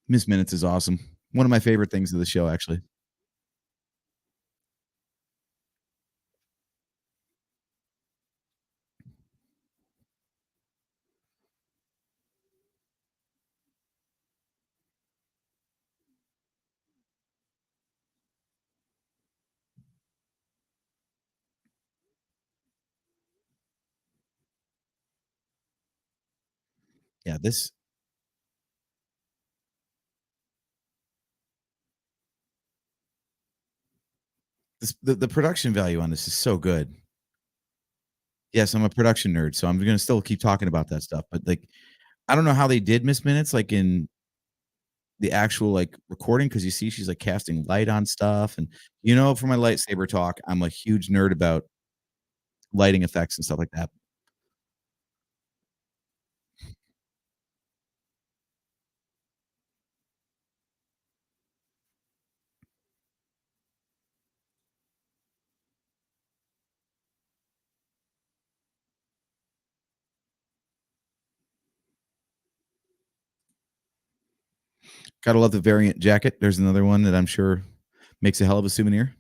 Miss Minutes is awesome. One of my favorite things of the show, actually. Yeah, the production value on this is so good. Yes, I'm a production nerd, so I'm gonna still keep talking about that stuff, but, like, I don't know how they did Miss Minutes, like, in the actual, like, recording, because you see she's, like, casting light on stuff, and, for my lightsaber talk, I'm a huge nerd about lighting effects and stuff like that. Gotta love the variant jacket. There's another one that I'm sure makes a hell of a souvenir.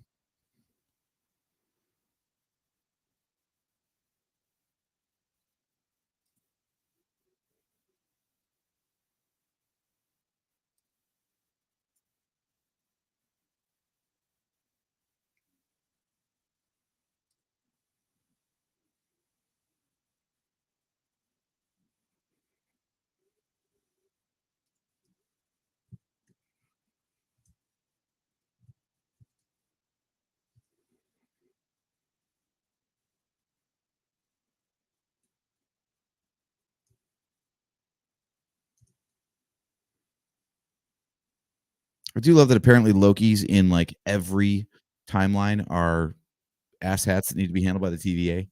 I do love that apparently Loki's in, like, every timeline are asshats that need to be handled by the TVA.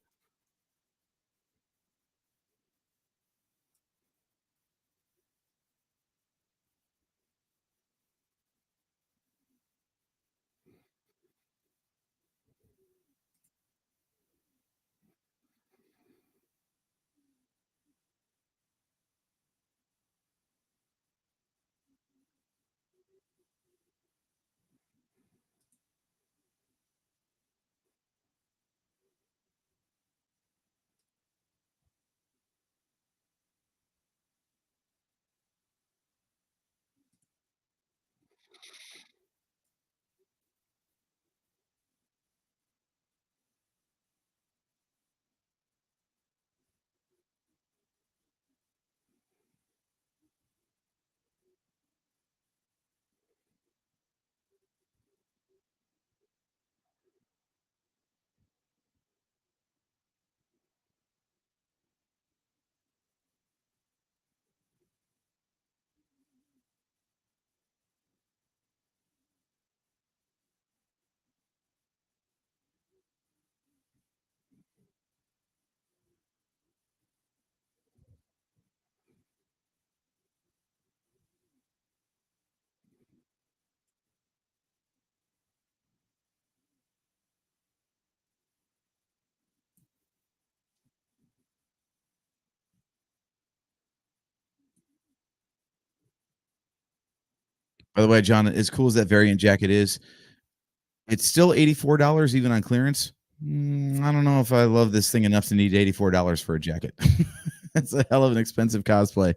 By the way, John, as cool as that variant jacket is, it's still $84 even on clearance. I don't know if I love this thing enough to need $84 for a jacket. That's a hell of an expensive cosplay.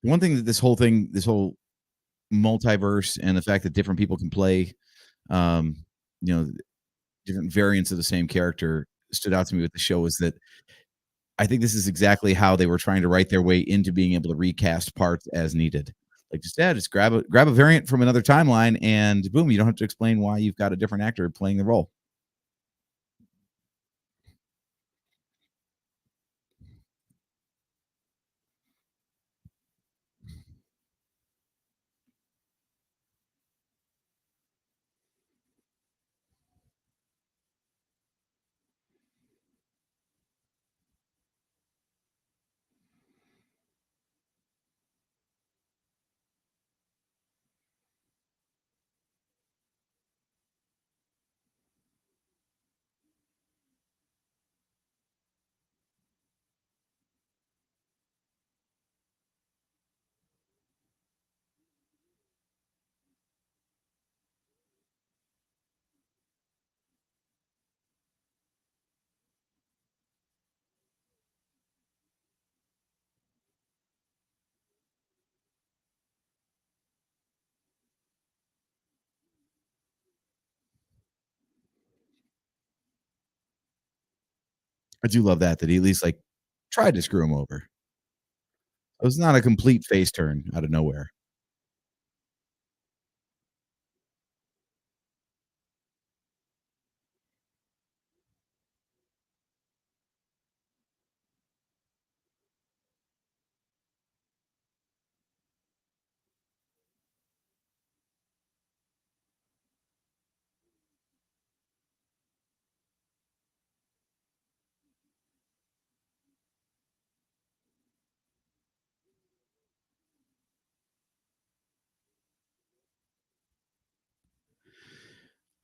One thing that this whole multiverse and the fact that different people can play, um, you know, different variants of the same character stood out to me with the show is that I think this is exactly how they were trying to write their way into being able to recast parts as needed. Like just grab a variant from another timeline and boom, you don't have to explain why you've got a different actor playing the role. I do love that he at least like tried to screw him over. It was not a complete face turn out of nowhere.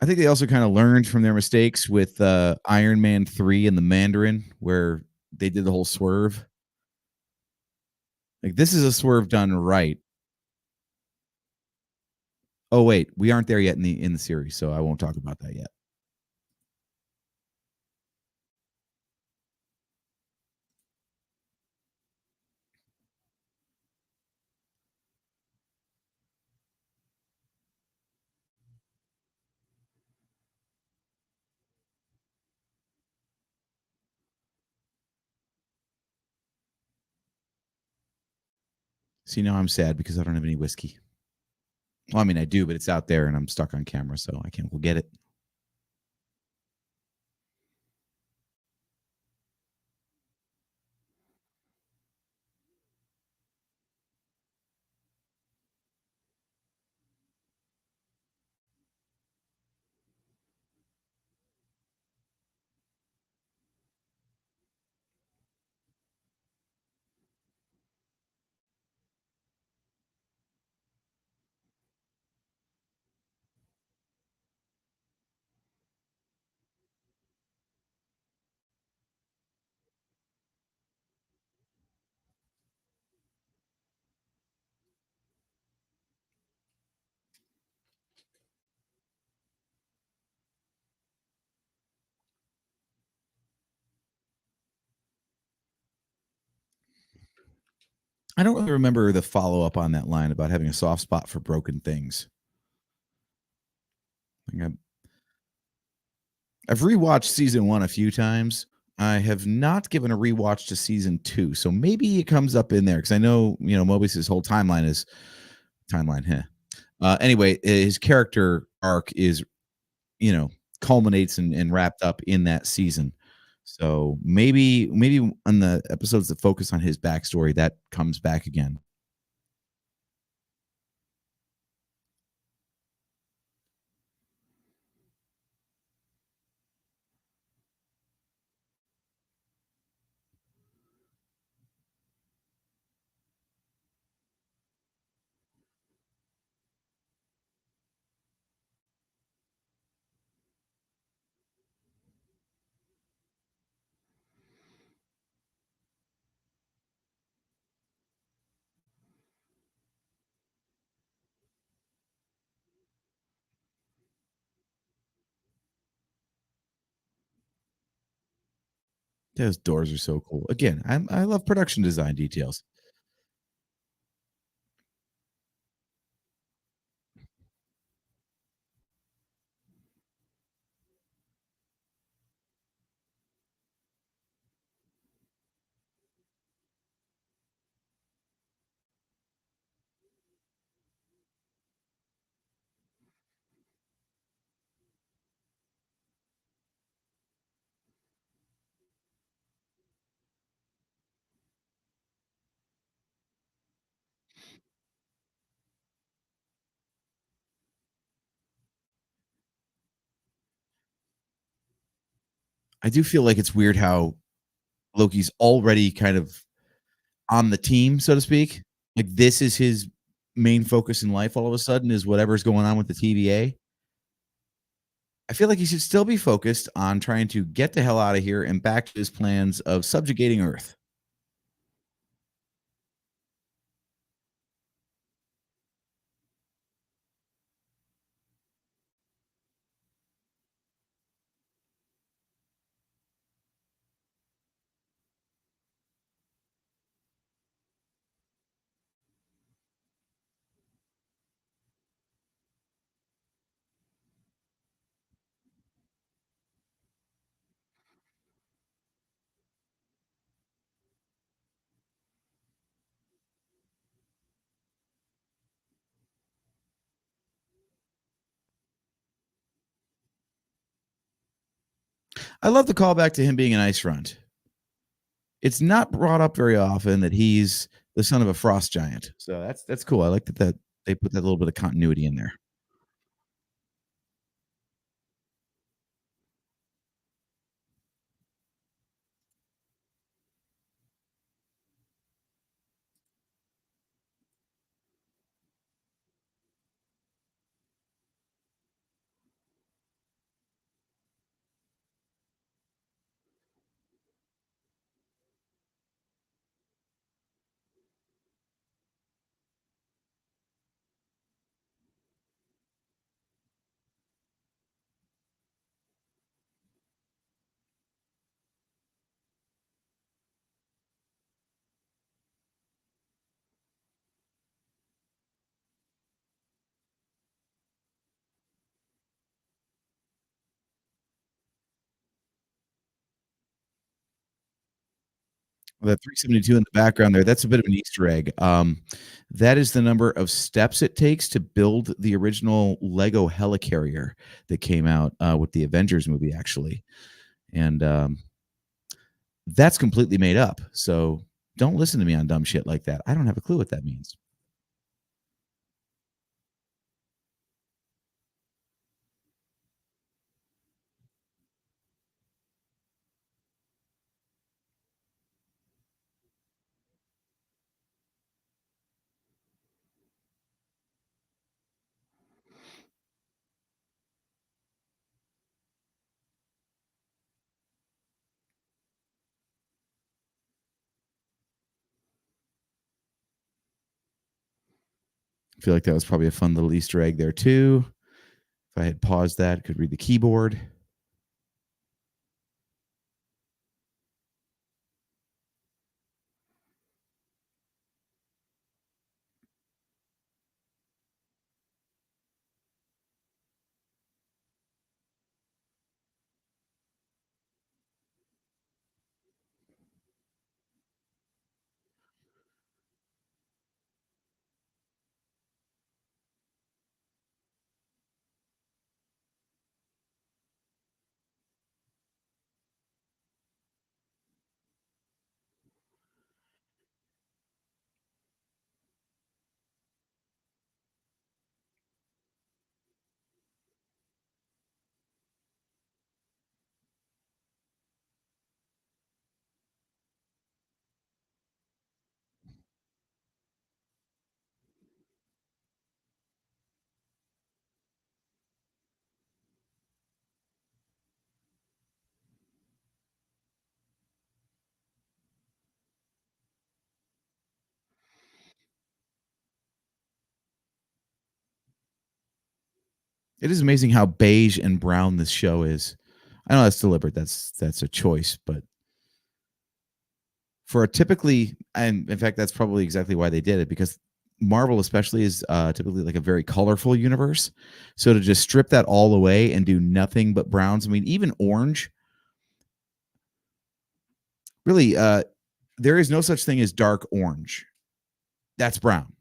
I think they also kind of learned from their mistakes with Iron Man 3 and the Mandarin, where they did the whole swerve. Like this is a swerve done right. Oh wait, we aren't there yet in the series, so I won't talk about that yet. See, now I'm sad because I don't have any whiskey. Well, I mean, I do, but it's out there and I'm stuck on camera, so I can't go get it. I don't really remember the follow-up on that line about having a soft spot for broken things. Like, I've rewatched season 1 a few times. I have not given a rewatch to season 2, so maybe it comes up in there because I know, Mobius's whole timeline is timeline, huh? Anyway, his character arc is, you know, culminates and wrapped up in that season. So maybe on the episodes that focus on his backstory, that comes back again. Those doors are so cool. Again, I love production design details. I do feel like it's weird how Loki's already kind of on the team, so to speak. Like this is his main focus in life all of a sudden is whatever's going on with the TVA. I feel like he should still be focused on trying to get the hell out of here and back to his plans of subjugating Earth. I love the callback to him being an ice front. It's not brought up very often that he's the son of a frost giant. So that's cool. I like that they put that little bit of continuity in there. The 372 in the background there, that's a bit of an Easter egg. That is the number of steps it takes to build the original Lego helicarrier that came out, with the Avengers movie, actually, and, that's completely made up, so don't listen to me on dumb shit like that. I don't have a clue what that means. I feel like that was probably a fun little Easter egg there too. If I had paused that, I could read the keyboard. It is amazing how beige and brown this show is. I know that's deliberate. That's a choice, but for a typically, and in fact, that's probably exactly why they did it, because Marvel especially is typically like a very colorful universe. So to just strip that all away and do nothing but browns, I mean, even orange, really, there is no such thing as dark orange. That's brown.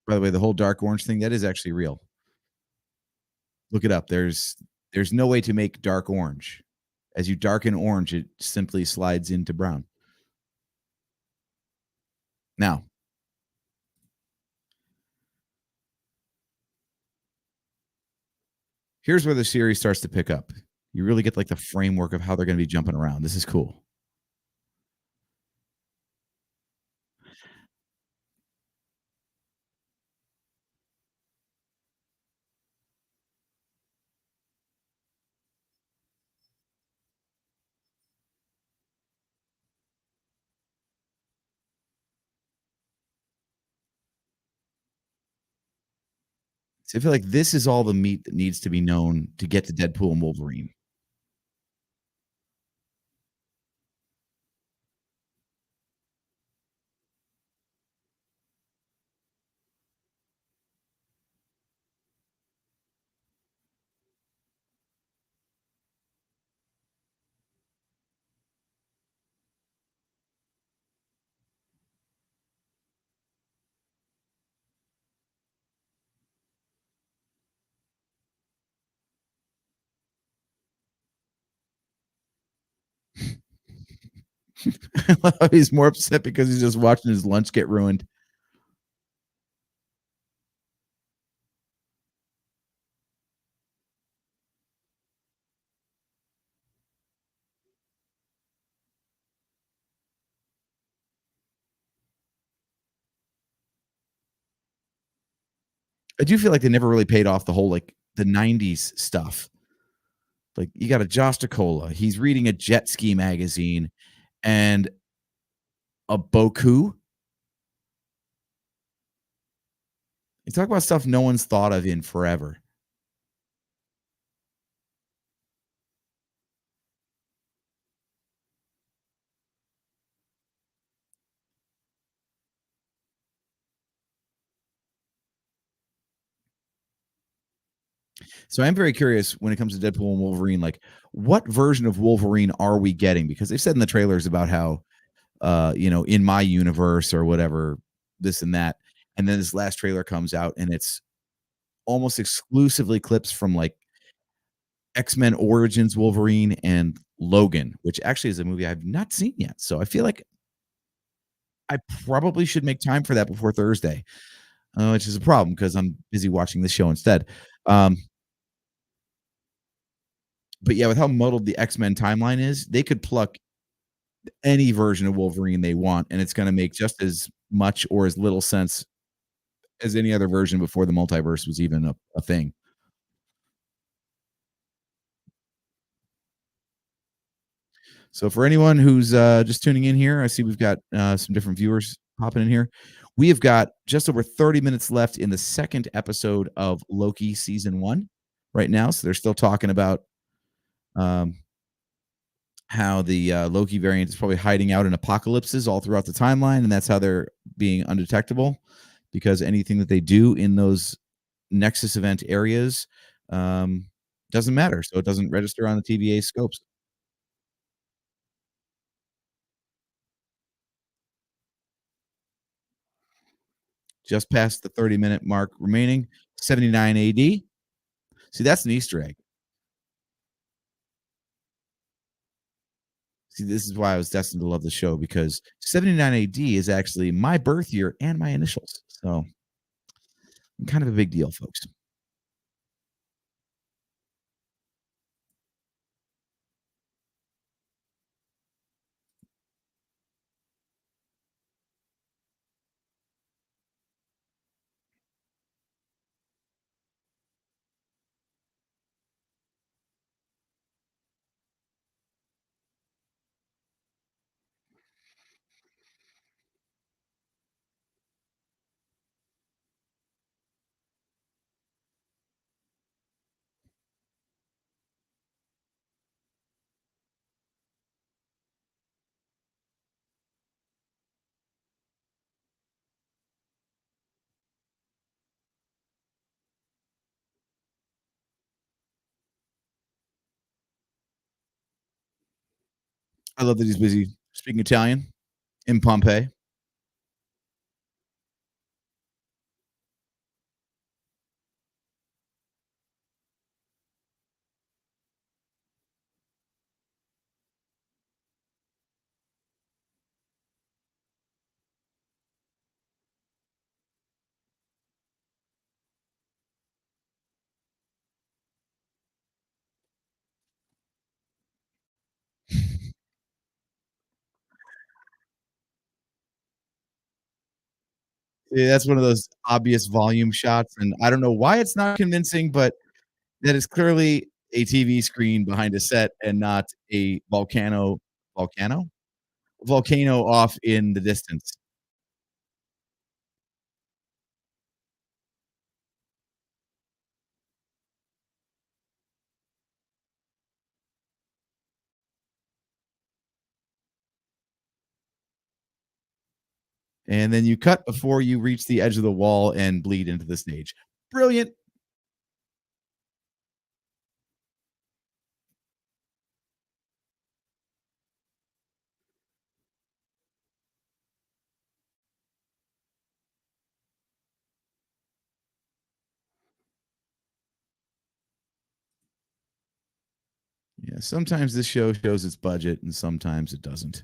By the way, the whole dark orange thing, that is actually real. Look it up. There's no way to make dark orange. As you darken orange, it simply slides into brown. Now, here's where the series starts to pick up. You really get like the framework of how they're going to be jumping around. This is cool. So I feel like this is all the meat that needs to be known to get to Deadpool and Wolverine. He's more upset because he's just watching his lunch get ruined. I do feel like they never really paid off the whole like the 90s stuff. Like you got a Jostacola, he's reading a jet ski magazine and a Boku. You talk about stuff no one's thought of in forever. So I'm very curious when it comes to Deadpool and Wolverine, like what version of Wolverine are we getting? Because they've said in the trailers about how in my universe or whatever, this and that. And then this last trailer comes out and it's almost exclusively clips from like X-Men Origins Wolverine and Logan, which actually is a movie I've not seen yet. So I feel like I probably should make time for that before Thursday, which is a problem because I'm busy watching this show instead. Um, but yeah, with how muddled the X-Men timeline is, they could pluck any version of Wolverine they want, and it's gonna make just as much or as little sense as any other version before the multiverse was even a thing. So for anyone who's just tuning in here, I see we've got some different viewers popping in here. We have got just over 30 minutes left in the second episode of Loki season one right now. So they're still talking about um, how the Loki variant is probably hiding out in apocalypses all throughout the timeline, and that's how they're being undetectable because anything that they do in those Nexus event areas um, doesn't matter. So it doesn't register on the TVA scopes. Just past the 30-minute mark remaining, 79 AD. See, that's an Easter egg. See, this is why I was destined to love the show because 79 AD is actually my birth year and my initials. So kind of a big deal, folks. I love that he's busy speaking Italian in Pompeii. Yeah, that's one of those obvious volume shots, and I don't know why it's not convincing, but that is clearly a TV screen behind a set and not a volcano? Volcano off in the distance. And then you cut before you reach the edge of the wall and bleed into the stage. Brilliant. Yeah, sometimes this show shows its budget and sometimes it doesn't.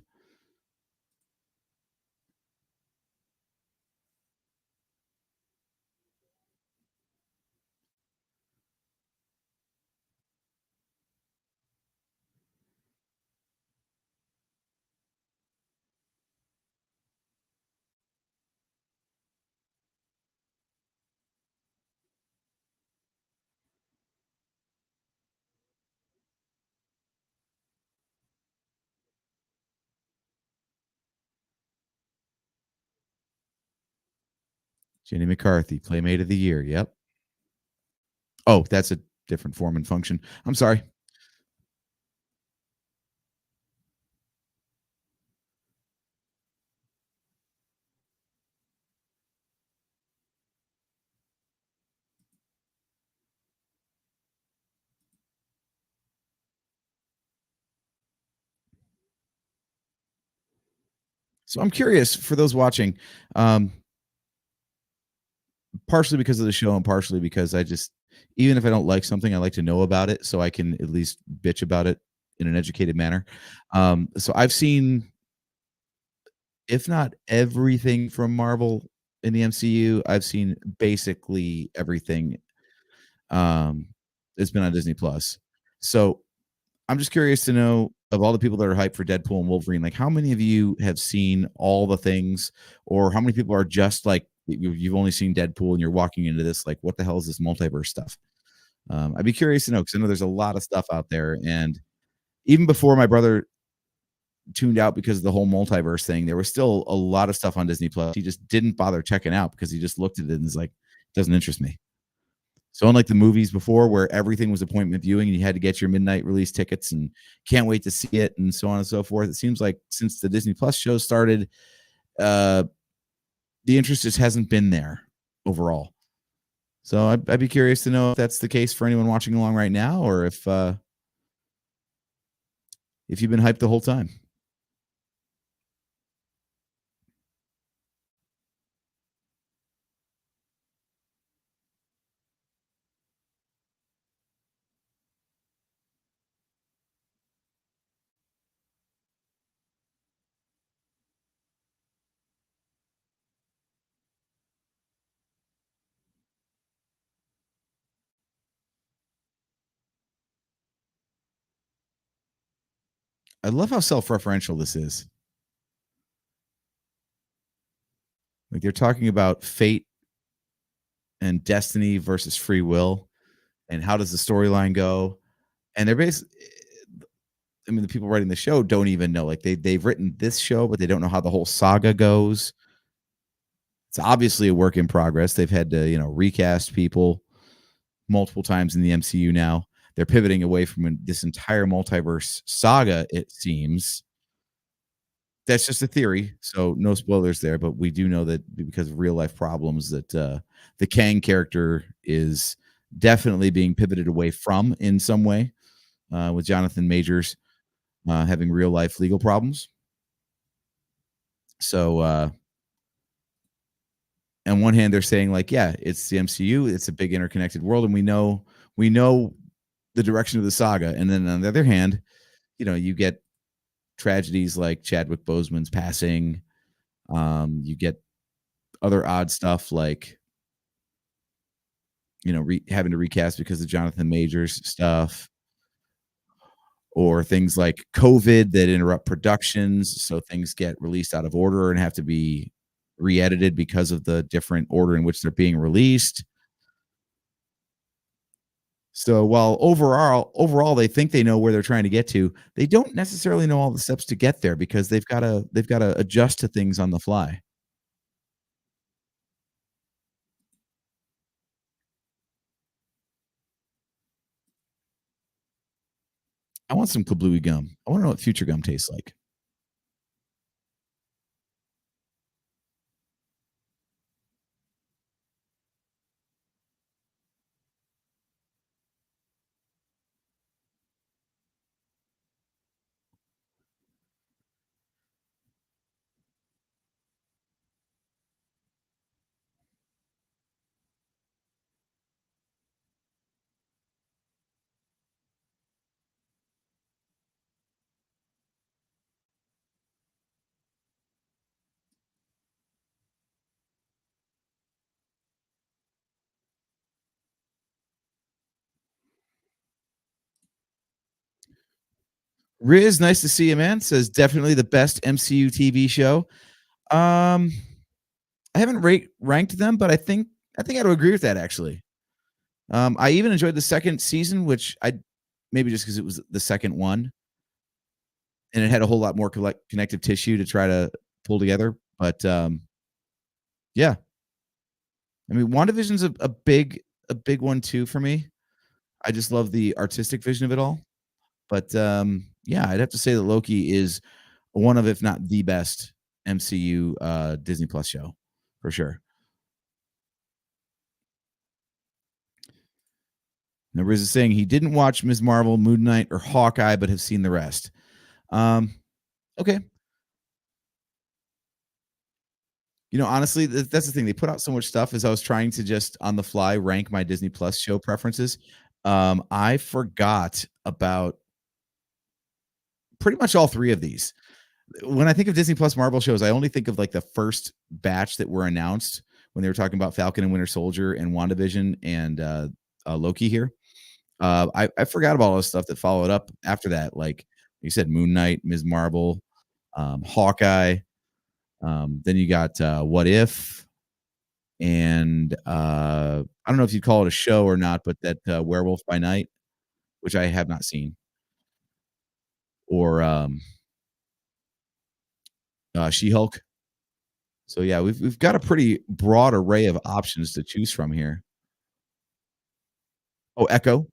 Jenny McCarthy, Playmate of the Year. Yep. Oh, that's a different form and function. I'm sorry. So I'm curious for those watching, um, partially because of the show and partially because I just, even if I don't like something, I like to know about it so I can at least bitch about it in an educated manner. So I've seen, if not everything from Marvel in the MCU, I've seen basically everything. Um, it's been on Disney Plus. So I'm just curious to know of all the people that are hyped for Deadpool and Wolverine, like how many of you have seen all the things, or how many people are just like you've only seen Deadpool and you're walking into this like what the hell is this multiverse stuff? I'd be curious to know because I know there's a lot of stuff out there, and even before my brother tuned out because of the whole multiverse thing, there was still a lot of stuff on Disney Plus. He just didn't bother checking out because he just looked at it and is like, doesn't interest me. So unlike the movies before where everything was appointment viewing and you had to get your midnight release tickets and can't wait to see it and so on and so forth, it seems like since the Disney Plus show started, uh, the interest just hasn't been there overall. So I'd be curious to know if that's the case for anyone watching along right now, or if you've been hyped the whole time. I love how self-referential this is. Like they're talking about fate and destiny versus free will, and how does the storyline go? And they're basically, I mean, the people writing the show don't even know. Like they've written this show, but they don't know how the whole saga goes. It's obviously a work in progress. They've had to, recast people multiple times in the MCU now. They're pivoting away from this entire multiverse saga, it seems. That's just a theory, so no spoilers there, but we do know that because of real life problems that, the Kang character is definitely being pivoted away from in some way, with Jonathan Majors, having real life legal problems. So, on one hand, they're saying like, yeah, it's the MCU, it's a big interconnected world, and we know the direction of the saga. And then on the other hand, you get tragedies like Chadwick Boseman's passing. You get other odd stuff like having to recast because of Jonathan Majors stuff, or things like COVID that interrupt productions, so things get released out of order and have to be re-edited because of the different order in which they're being released. So while overall they think they know where they're trying to get to, they don't necessarily know all the steps to get there because they've got to adjust to things on the fly. I want some kablooey gum. I wanna know what future gum tastes like. Riz, nice to see you, man. Says definitely the best MCU TV show. Um, I haven't ranked them, but I think I would agree with that actually. I even enjoyed the second season, which I maybe just because it was the second one and it had a whole lot more connective tissue to try to pull together. But yeah, I mean, WandaVision's a big one too for me. I just love the artistic vision of it all. But yeah, I'd have to say that Loki is one of, if not the best MCU Disney Plus show for sure. Now, Riz is saying he didn't watch Ms. Marvel, Moon Knight, or Hawkeye, but have seen the rest. Um, okay. Honestly, that's the thing. They put out so much stuff as I was trying to just on the fly rank my Disney Plus show preferences. I forgot about pretty much all three of these. When I think of Disney Plus Marvel shows, I only think of like the first batch that were announced when they were talking about Falcon and Winter Soldier and WandaVision and Loki here. I forgot about all the stuff that followed up after that. Like you said, Moon Knight, Ms. Marvel, Hawkeye. Then you got What If, and I don't know if you'd call it a show or not, but that Werewolf by Night, which I have not seen, or She Hulk. So yeah, we've got a pretty broad array of options to choose from here. Oh, Echo.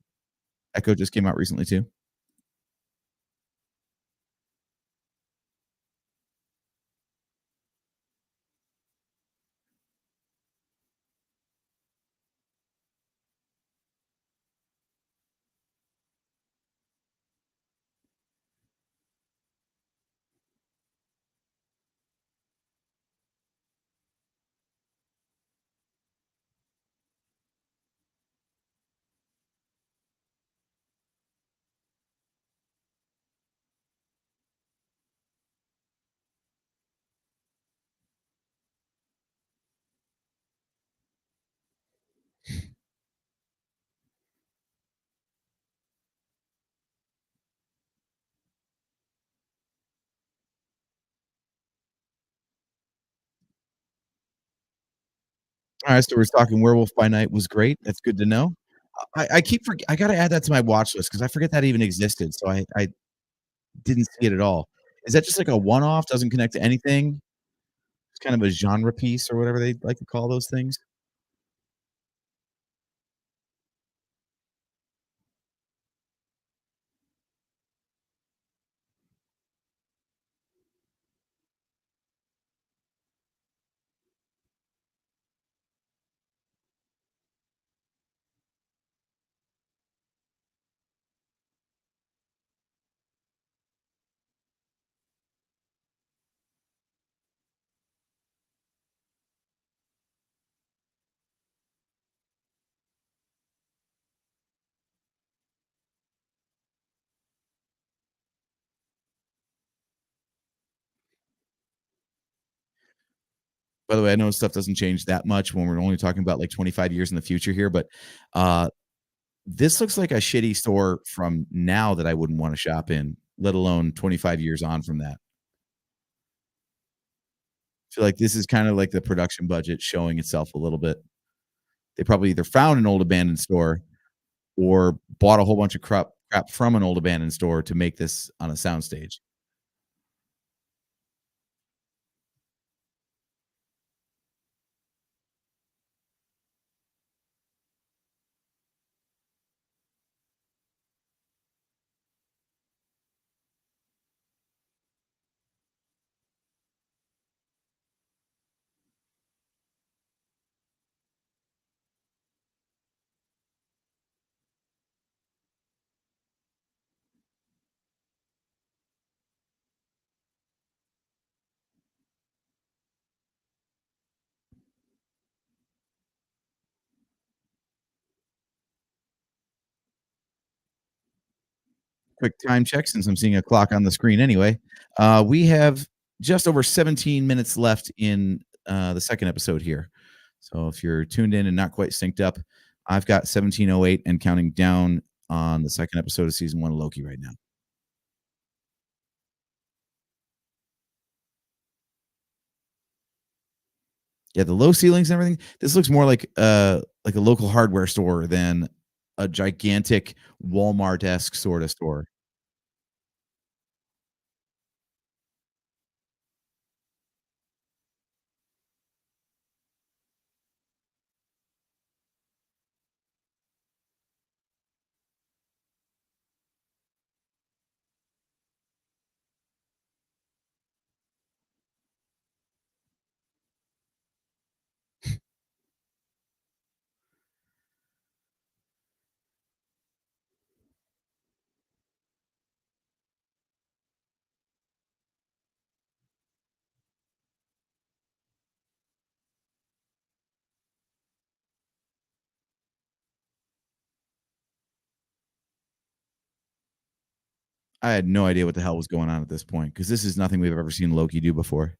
Echo just came out recently too. All right, so we're talking Werewolf by Night was great. That's good to know. I keep I gotta add that to my watch list because I forget that even existed, so I didn't see it at all. Is that just like a one-off, doesn't connect to anything? It's kind of a genre piece or whatever they like to call those things? By the way, I know stuff doesn't change that much when we're only talking about, like, 25 years in the future here, but, uh, this looks like a shitty store from now that I wouldn't wanna shop in, let alone 25 years on from that. I feel like this is kinda like the production budget showing itself a little bit. They probably either found an old abandoned store or bought a whole bunch of crap from an old abandoned store to make this on a soundstage. Quick time check since I'm seeing a clock on the screen anyway. We have just over 17 minutes left in the second episode here. So if you're tuned in and not quite synced up, I've got 17:08 and counting down on the second episode of season 1 of Loki right now. Yeah, the low ceilings and everything. This looks more like a local hardware store than a gigantic Walmart-esque sorta store. I had no idea what the hell was going on at this point because this is nothing we've ever seen Loki do before.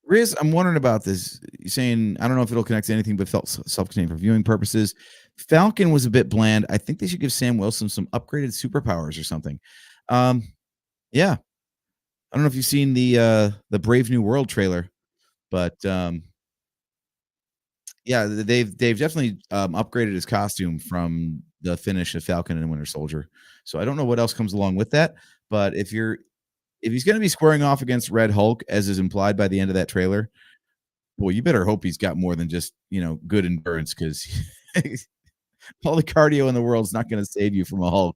Riz, I'm wondering about this. You're saying I don't know if it'll connect to anything, but felt self-contained for viewing purposes. Falcon was a bit bland. I think they should give Sam Wilson some upgraded superpowers or something. Um, yeah, I don't know if you've seen the Brave New World trailer, but yeah, they've definitely upgraded his costume from the finish of Falcon and Winter Soldier. So I don't know what else comes along with that, but if he's going to be squaring off against Red Hulk, as is implied by the end of that trailer, Well, you better hope he's got more than just, good endurance because all the cardio in the world's not going to save you from a Hulk.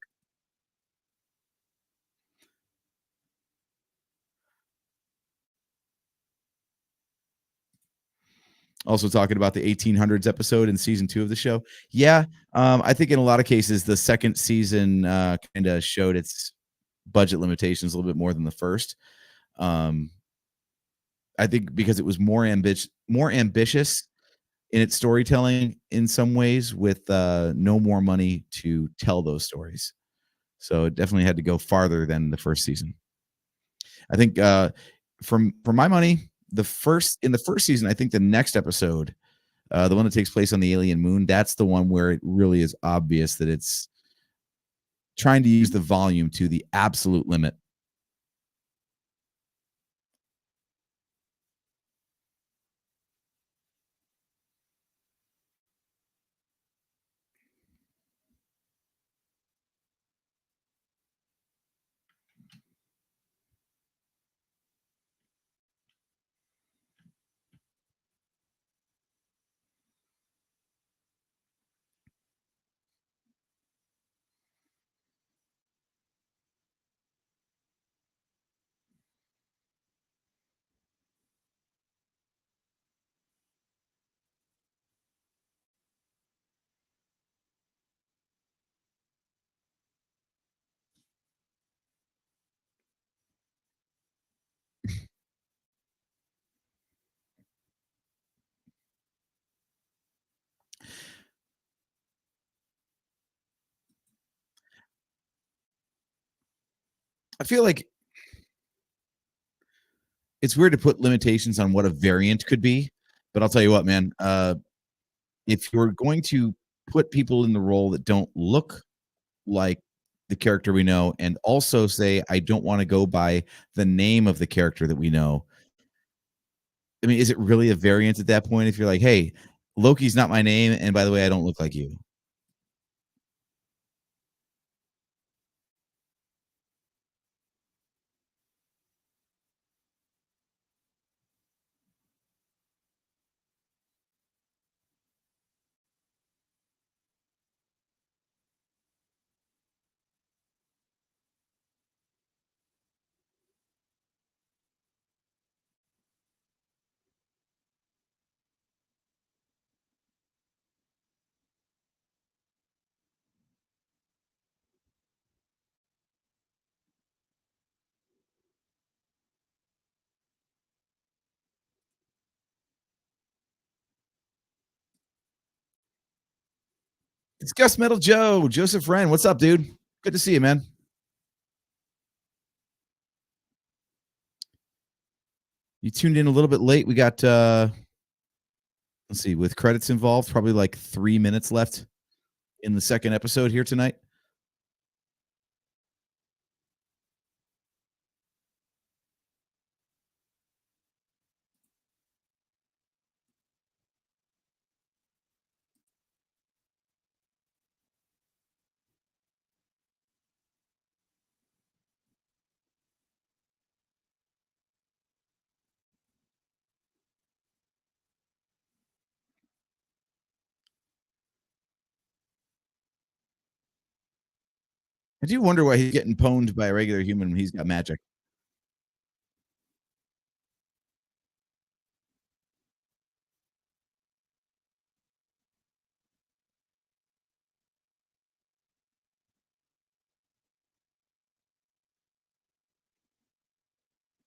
Also talking about the 1800s episode in season 2 of the show. Yeah, I think in a lot of cases the second season kind of showed its budget limitations a little bit more than the first. Um, I think because it was more ambitious in its storytelling in some ways with no more money to tell those stories. So it definitely had to go farther than the first season. I think from for my money, the first season, I think the next episode, the one that takes place on the alien moon, that's the one where it really is obvious that it's trying to use the volume to the absolute limit. I feel like it's weird to put limitations on what a variant could be, but I'll tell you what, man. If you're going to put people in the role that don't look like the character we know, and also say, I don't want to go by the name of the character that we know. I mean, is it really a variant at that point if you're like, hey, Loki's not my name, and by the way, I don't look like you? It's Gus Metal Joe, Joseph Wren. What's up, dude? Good to see you, man. You tuned in a little bit late. We got let's see, with credits involved, probably like 3 minutes left in the second episode here tonight. I do wonder why he's getting pwned by a regular human when he's got magic.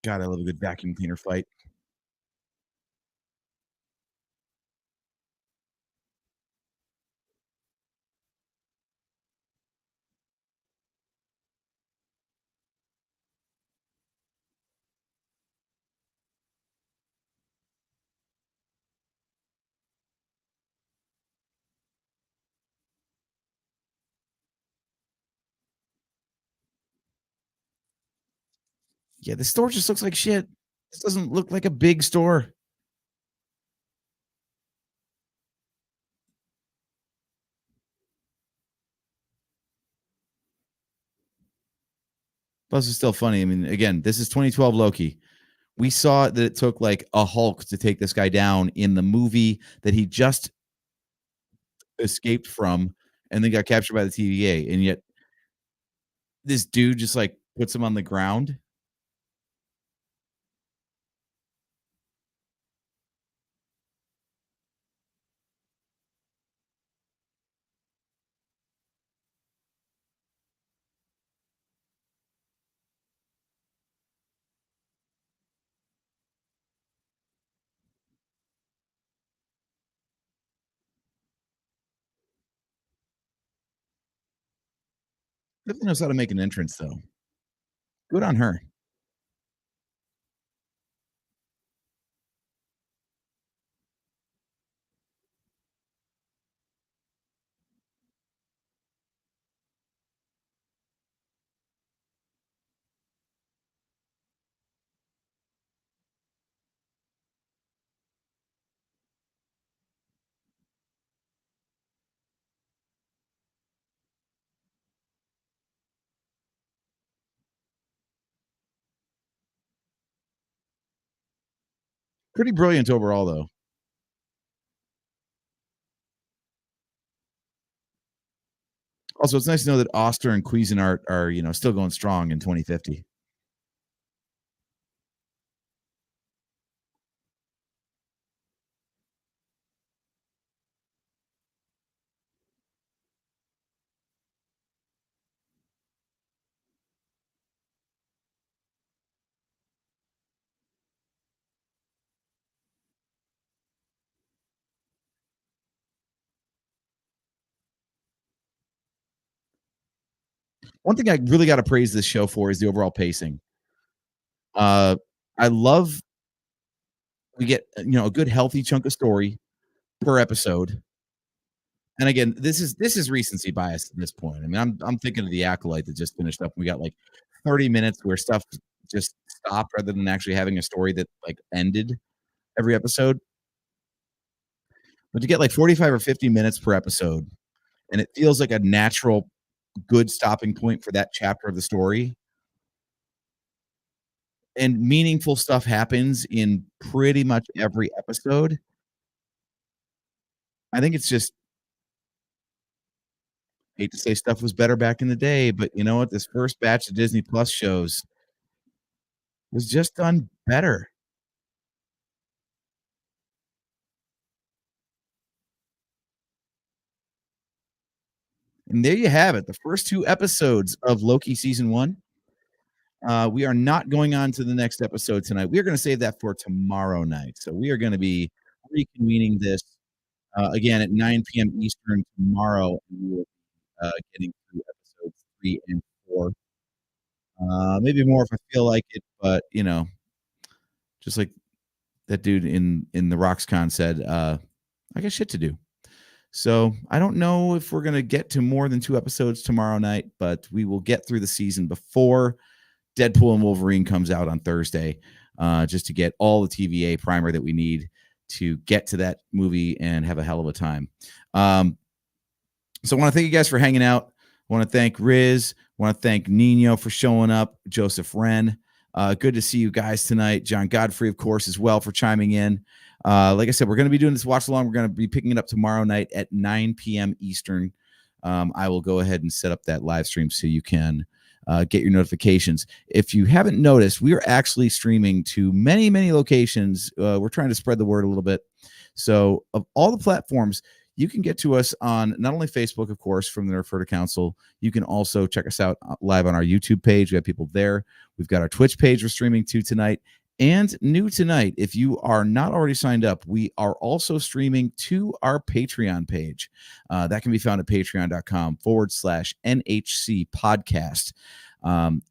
God, I love a good vacuum cleaner fight. Yeah, the store just looks like shit. This doesn't look like a big store. Plus, it's still funny. I mean, again, this is 2012 Loki. We saw that it took like a Hulk to take this guy down in the movie that he just escaped from and then got captured by the TVA. And yet this dude just like puts him on the ground. Definitely knows how to make an entrance, though. Good on her. Pretty brilliant overall, though. Also, it's nice to know that Oster and Cuisinart are, still going strong in 2050. One thing I really got to praise this show for is the overall pacing. Uh, I love we get a good healthy chunk of story per episode. And again, this is recency bias at this point. I mean, I'm thinking of the Acolyte that just finished up. We got like 30 minutes where stuff just stopped rather than actually having a story that like ended every episode. But to get like 45 or 50 minutes per episode, and it feels like a natural, good stopping point for that chapter of the story. And meaningful stuff happens in pretty much every episode. I think it's just hate to say stuff was better back in the day, but you know what? This first batch of Disney Plus shows was just done better. And there you have it. The first 2 episodes of Loki season 1. We are not going on to the next episode tonight. We are gonna save that for tomorrow night. So we are gonna be reconvening this, again at 9 PM Eastern tomorrow, and we will getting through episodes 3 and 4. Maybe more if I feel like it, but just like that dude in the RoxCon said, I got shit to do. So I don't know if we're gonna get to more than 2 episodes tomorrow night, but we will get through the season before Deadpool and Wolverine comes out on Thursday, just to get all the TVA primer that we need to get to that movie and have a hell of a time. So I want to thank you guys for hanging out. I want to thank Riz. I want to thank Nino for showing up. Joseph Wren. Good to see you guys tonight. John Godfrey, of course, as well for chiming in. Like I said, we're going to be doing this watch along. We're going to be picking it up tomorrow night at 9 p.m. Eastern. I will go ahead and set up that live stream so you can get your notifications. If you haven't noticed, we are actually streaming to many, many locations. We're trying to spread the word a little bit. So of all the platforms, you can get to us on not only Facebook, of course, from the Nerf Herder Council. You can also check us out live on our YouTube page. We have people there. We've got our Twitch page we're streaming to tonight. And new tonight, if you are not already signed up, we are also streaming to our Patreon page. That can be found at patreon.com/NHC podcast.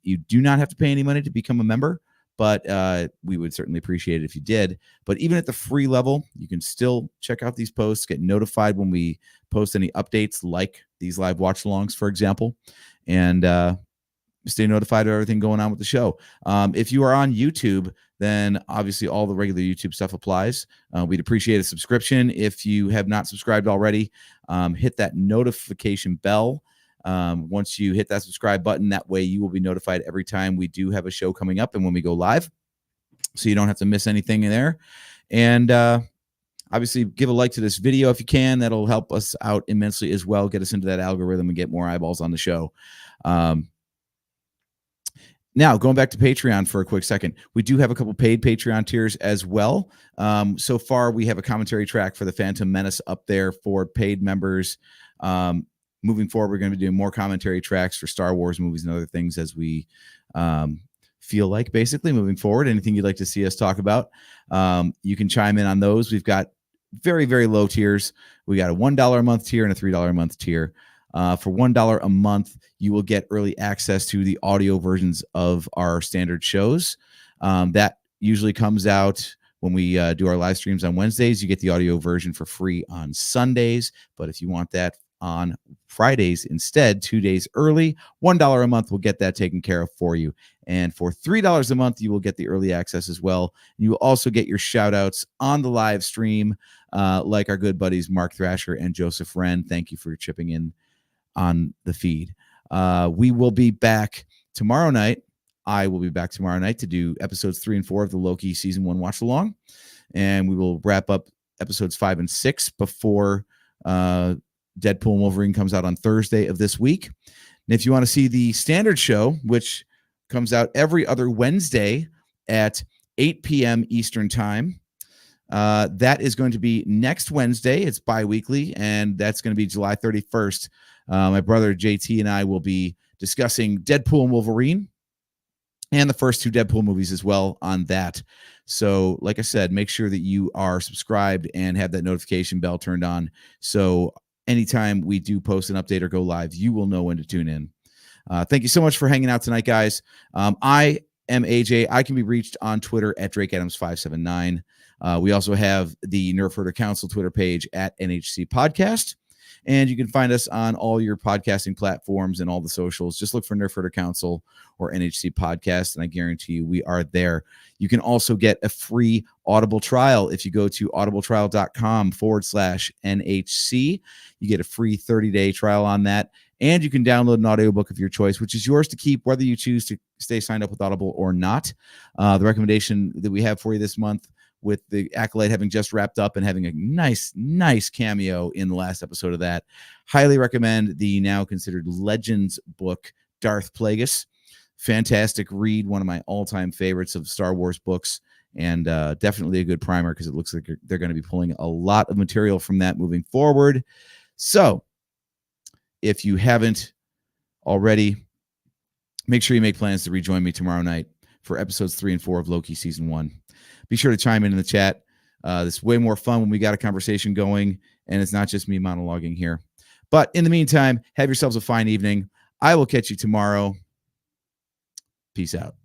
You do not have to pay any money to become a member, but we would certainly appreciate it if you did. But even at the free level, you can still check out these posts, get notified when we post any updates like these live watch alongs, for example, and stay notified of everything going on with the show. If you are on YouTube, then obviously all the regular YouTube stuff applies. We'd appreciate a subscription. If you have not subscribed already, hit that notification bell. Once you hit that subscribe button, that way you will be notified every time we do have a show coming up and when we go live. so you don't have to miss anything in there. And obviously, give a like to this video if you can. That'll help us out immensely as well, get us into that algorithm and get more eyeballs on the show. Now, going back to Patreon for a quick second, we do have a couple paid Patreon tiers as well. So far, we have a commentary track for the Phantom Menace up there for paid members. Moving forward, we're going to be doing more commentary tracks for Star Wars movies and other things as we feel like, basically, moving forward. Anything you'd like to see us talk about, you can chime in on those. We've got very, very low tiers. We got a $1 a month tier and a $3 a month tier. For $1 a month, you will get early access to the audio versions of our standard shows. That usually comes out when we do our live streams on Wednesdays. You get the audio version for free on Sundays. But if you want that on Fridays instead, 2 days early, $1 a month will get that taken care of for you. And for $3 a month, you will get the early access as well. You will also get your shout outs on the live stream, like our good buddies Mark Thrasher and Joseph Wren. Thank you for chipping in on the feed. We will be back tomorrow night. I will be back tomorrow night to do episodes 3 and 4 of the Loki season 1 watch along, and we will wrap up episodes 5 and 6 before Deadpool and Wolverine comes out on Thursday of this week. And if you want to see the standard show, which comes out every other Wednesday at 8 p.m. Eastern time, that is going to be next Wednesday. It's bi-weekly, and that's going to be July 31st. My brother JT and I will be discussing Deadpool and Wolverine and the first 2 Deadpool movies as well on that. So, like I said, make sure that you are subscribed and have that notification bell turned on. So anytime we do post an update or go live, you will know when to tune in. Thank you so much for hanging out tonight, guys. I am AJ. I can be reached on Twitter at DrakeAdams579. We also have the Nerf Herder Council Twitter page at NHC Podcast. And you can find us on all your podcasting platforms and all the socials. Just look for Nerf Herder Council or NHC Podcast, and I guarantee you we are there. You can also get a free Audible trial if you go to audibletrial.com/NHC. You get a free 30-day trial on that. And you can download an audiobook of your choice, which is yours to keep, whether you choose to stay signed up with Audible or not. The recommendation that we have for you this month, with the Acolyte having just wrapped up and having a nice cameo in the last episode of that, highly recommend the now considered Legends book, Darth Plagueis. Fantastic read, one of my all-time favorites of Star Wars books, and definitely a good primer because it looks like they're going to be pulling a lot of material from that moving forward. So if you haven't already, make sure you make plans to rejoin me tomorrow night for episodes 3 and 4 of Loki season 1. Be sure to chime in the chat. This is way more fun when we got a conversation going, and it's not just me monologuing here. But in the meantime, have yourselves a fine evening. I will catch you tomorrow. Peace out.